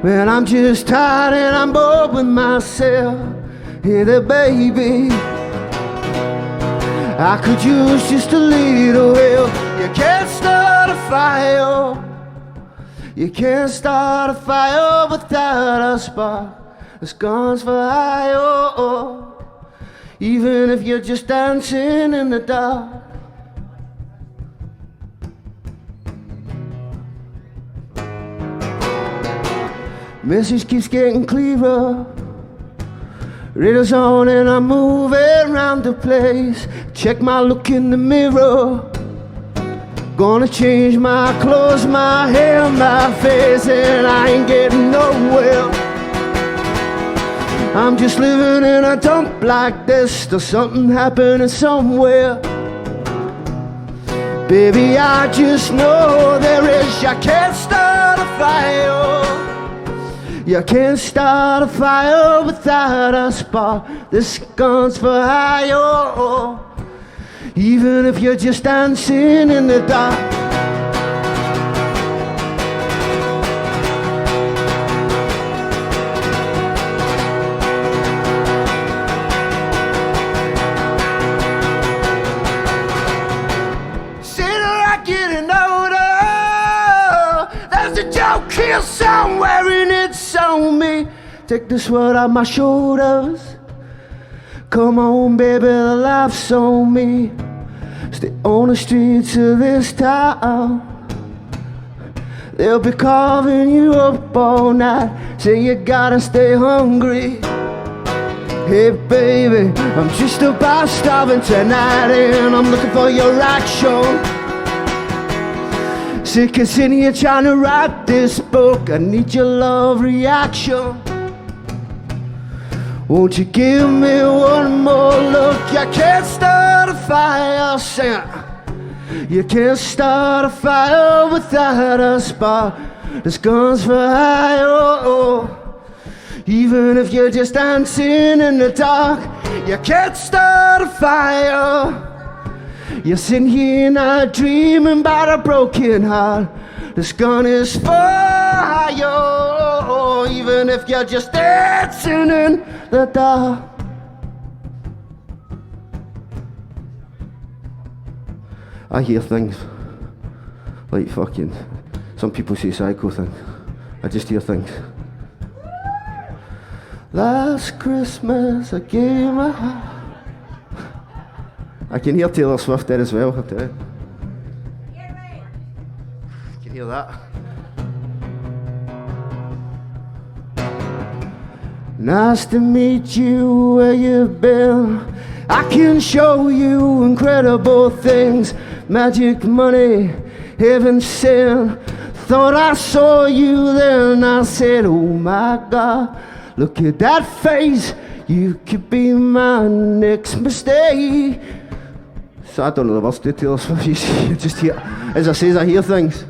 Man, I'm just tired and I'm bored with myself. Hey there, baby, I could use just a little help. You can't start a fire. You can't start a fire without a spark. This gun's for hire. Even if you're just dancing in the dark. Message keeps getting clearer. Radio's on and I'm moving around the place. Check my look in the mirror. Gonna change my clothes, my hair, my face, and I ain't getting nowhere. I'm just living in a dump like this. There's something happening somewhere. Baby, I just know there is. You can't start a fire. You can't start a fire without a spark. This gun's for hire. Even if you're just dancing in the dark. Getting older, there's a joke here somewhere and it's on me. Take this world off my shoulders. Come on, baby, the life's on me. Stay on the streets of this town. They'll be carving you up all night. Say you gotta stay hungry. Hey baby, I'm just about starving tonight and I'm looking for your action. Sick of sitting here trying to write this book. I need your love reaction. Won't you give me one more look? You can't start a fire, sing it. You can't start a fire without a spark. This gun's for hire. Even if you're just dancing in the dark. You can't start a fire. You're sitting here not dreaming about a broken heart. This gun is for hire. Even if you're just dancing in the dark. I hear things like fucking, some people say psycho things. I just hear things. Last Christmas I gave my heart. I can hear Taylor Swift there as well, I tell you. I can hear that. Nice to meet you, where you been? I can show you incredible things. Magic money, heaven sent. Thought I saw you then, I said, oh my God, look at that face. You could be my next mistake. So I don't know the words to Taylor Swift. You just hear, as I say, I hear things.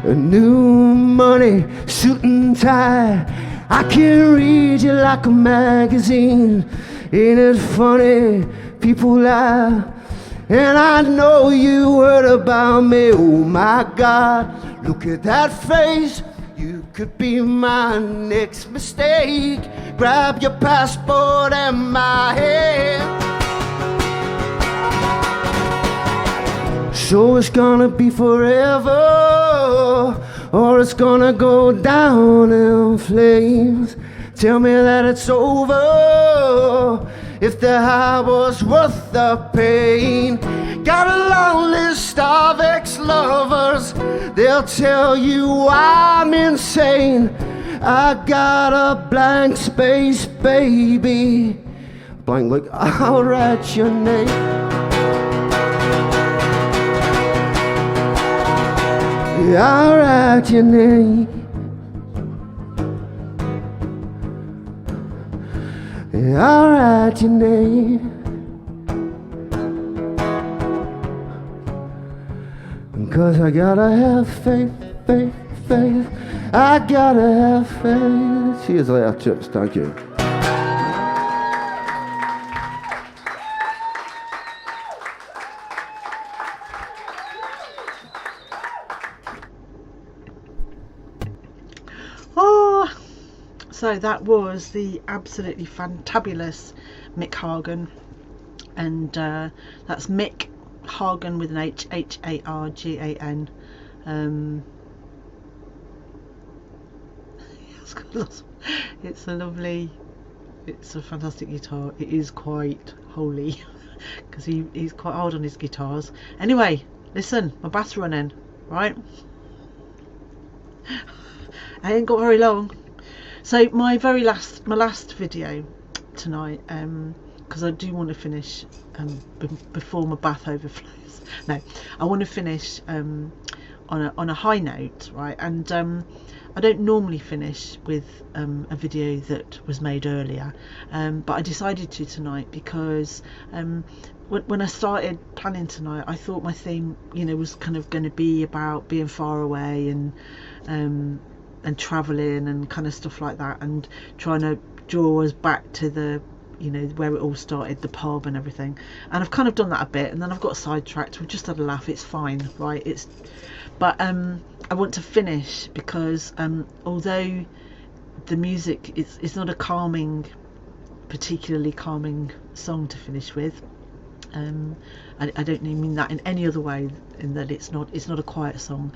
A new money, suit and tie. I can read you like a magazine. Ain't it funny? People lie. And I know you heard about me. Oh my God, look at that face. You could be my next mistake. Grab your passport and my hand. So it's gonna be forever, or it's gonna go down in flames. Tell me that it's over, if the high was worth the pain. Got a long list of ex-lovers, they'll tell you I'm insane. I got a blank space, baby. Blank look, I'll write your name. I'll write your name. I'll write your name. 'Cause I gotta have faith, faith, faith. I gotta have faith. See you later, chips. Thank you. Oh, so that was the absolutely fantabulous Mick Hagen, and that's Mick Hagen with an H, H-A-R-G-A-N. It's a lovely, it's a fantastic guitar. It is quite holy because he's quite hard on his guitars. Anyway, listen, my bath's running, right? I ain't got very long. So my last video tonight, because I do want to finish before my bath overflows. No, I want to finish on a high note, right? And I don't normally finish with a video that was made earlier, but I decided to tonight because when I started planning tonight, I thought my theme, you know, was kind of going to be about being far away and travelling and kind of stuff like that, and trying to draw us back to the, you know, where it all started, the pub and everything. And I've kind of done that a bit, and then I've got sidetracked. We've just had a laugh. It's fine, right? But I want to finish because although the music is not a particularly calming song to finish with, I don't mean that in any other way, in that it's not a quiet song.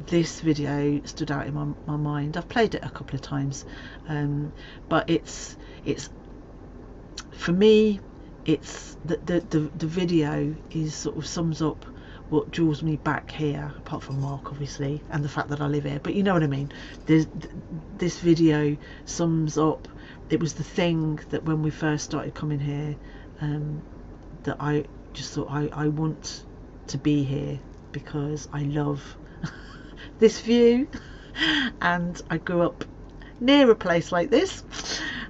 This video stood out in my mind. I've played it a couple of times, but it's for me, it's the video is sort of sums up what draws me back here, apart from Mark obviously and the fact that I live here, but you know what I mean. This video sums up, it was the thing that when we first started coming here, that I just thought I want to be here because I love this view, and I grew up near a place like this,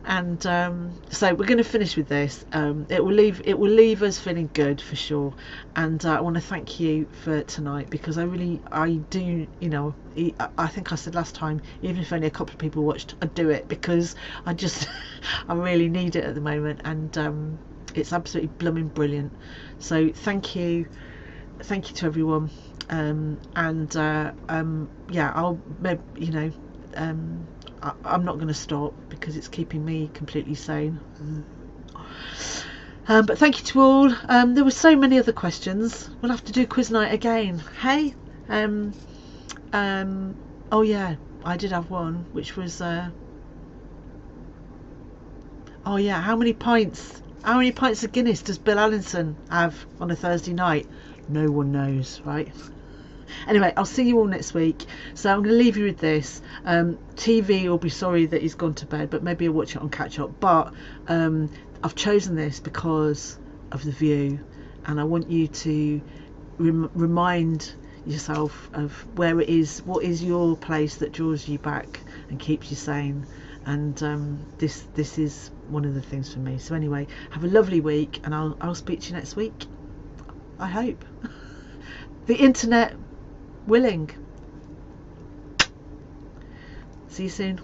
and so we're going to finish with this. It will leave us feeling good for sure, and I want to thank you for tonight, because I do, you know, I think I said last time, even if only a couple of people watched, I'd do it, because I really need it at the moment, and it's absolutely blooming brilliant. So thank you to everyone. Yeah, I'll maybe, you know, I'm not going to stop because it's keeping me completely sane. But thank you to all. There were so many other questions. We'll have to do quiz night again. Hey, oh yeah, I did have one, which was oh yeah, how many pints of Guinness does Bill Allinson have on a Thursday night? No one knows, right? Anyway, I'll see you all next week. So I'm going to leave you with this. TV will be sorry that he's gone to bed, but maybe I'll watch it on catch up. But I've chosen this because of the view, and I want you to remind yourself of where it is, what is your place that draws you back and keeps you sane. And this is one of the things for me. So anyway, have a lovely week, and I'll speak to you next week, I hope. The internet willing. See you soon.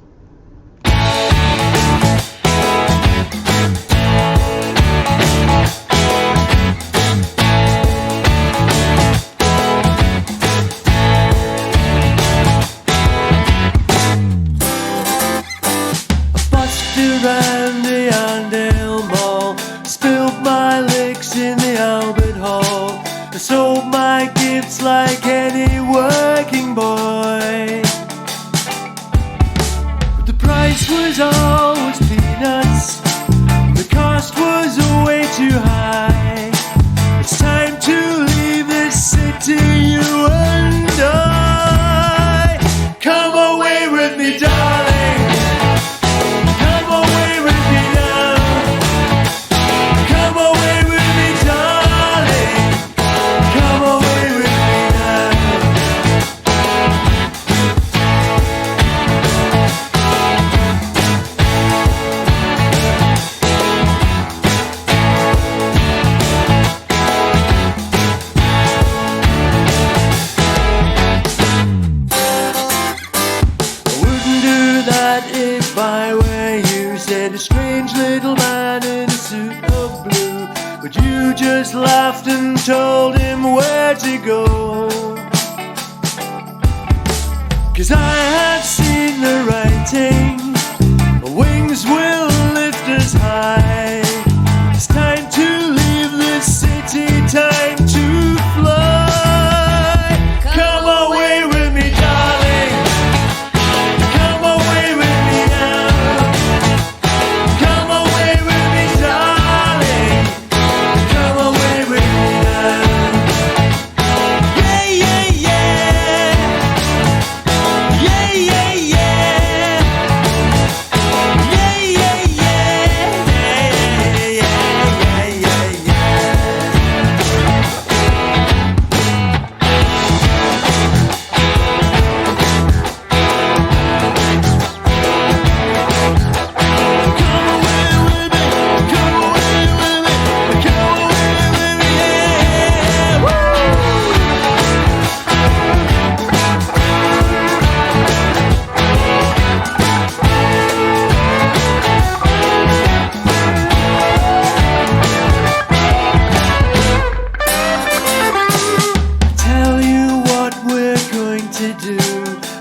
price was always peanuts. The cost was way too high. It's time to leave this city, you and I. Come away with me, darling. Come away with me now. Come away with me, darling. Come away with me now. If I were you, said a strange little man in a suit of blue, but you just laughed and told him where to go. 'Cause I have seen the writing, wings will lift us high. It's time to leave this city, time to fly. Come away with me, darling. Come away with me now. Come away with me, darling. Come away with me now. Yeah, yeah, yeah. Yeah, yeah, yeah. Yeah, yeah, yeah. Yeah, yeah, yeah, yeah. Tell you what we're going to do.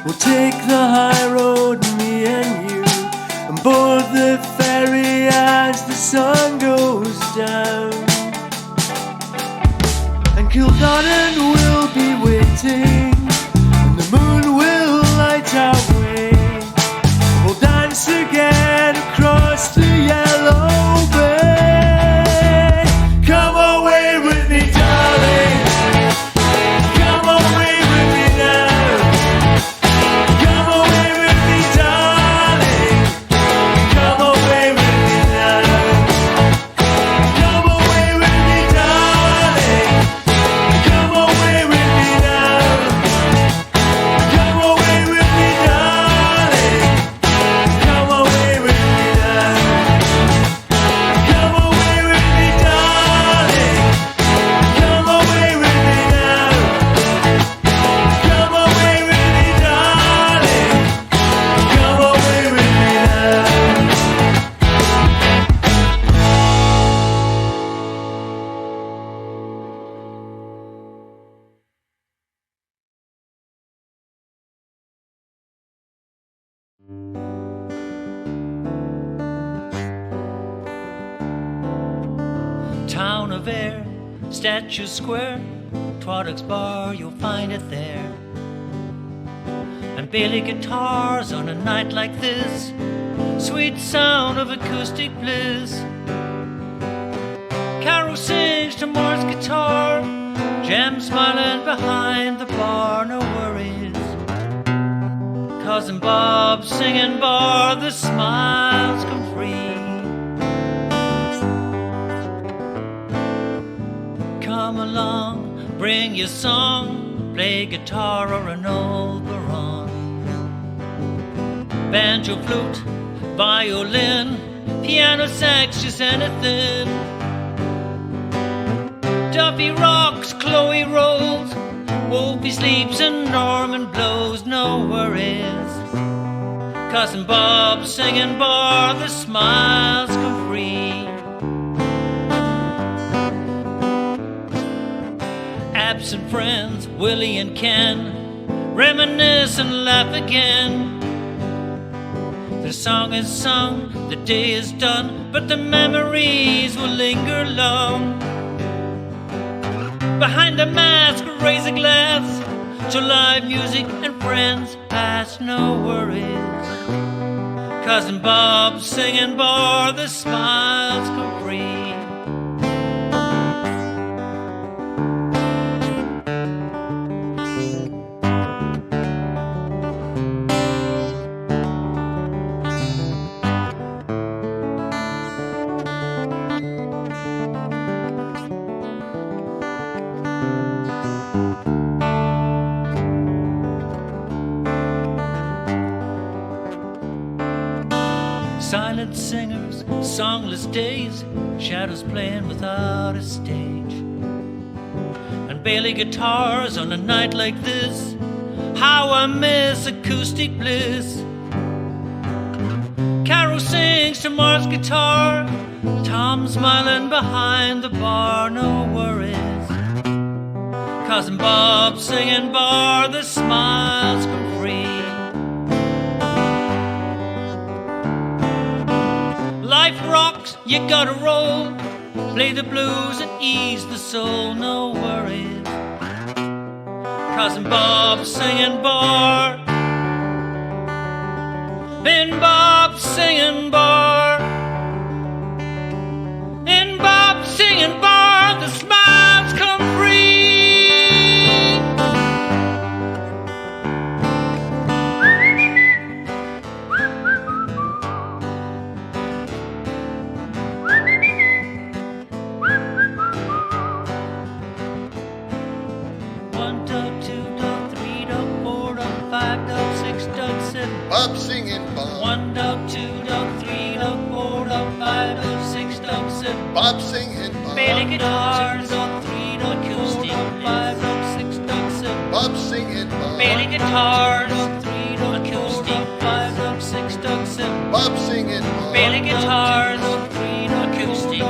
We'll take the high road, me and you, and board the ferry as the sun goes down. And Kildonan will be waiting, and the moon will light our way. We'll dance again across the yellow bay. Come away with me, darling. Come away with me now. Come away with me, darling. Come away with me now. Come away with me, darling. Come away with me now. Come away with me, darling. Come away with me now. Come away with me, darling. Come away with me now. Come away with me, darling. Come away with me now. Town of Air, Statue Square, Twaddock's Bar, you'll find it there. And Bailey guitars on a night like this, sweet sound of acoustic bliss. Carol sings to Moore's guitar, Jem smiling behind the bar, no worries. Cousin Bob singing bar, the smiles come free. Come along, bring your song, play guitar or an old baron. Banjo, flute, violin, piano, sax, just anything. Duffy rocks, Chloe rolls, Wolfie sleeps and Norman blows, no worries. Cousin Bob singing bar, the smiles come free. Absent friends, Willie and Ken, reminisce and laugh again. The song is sung, the day is done, but the memories will linger long. Behind the mask, raise a glass to live music and friends past, no worries. Cousin Bob singing bar the smiles come free. Silent singers, songless days, shadows playing without a stage. And Bailey guitars on a night like this, how I miss acoustic bliss. Carol sings to Mark's guitar, Tom smiling behind the bar, no worries. Cousin Bob singing bar, the smiles come free. Life rocks, you gotta roll. Play the blues and ease the soul, no worries. Cousin Bob singing bar. Ben Bob singing bar. And Bob singing bar, the smiles come free. Bob singing bar. 1 dog, 2 dog, 3 dog, 4 dog, 5 dog, 6 dog, 7. Bob singing bar. Bailey guitars, 2 dog, 3 dog, acoustic, 5 dog, 6 dog, 7. Bob singing bar. Bailey guitars, 3 dog, acoustic, 5 dog, 6 dog, 7. Bob singing bar. Bailey guitars, 3 dog, acoustic,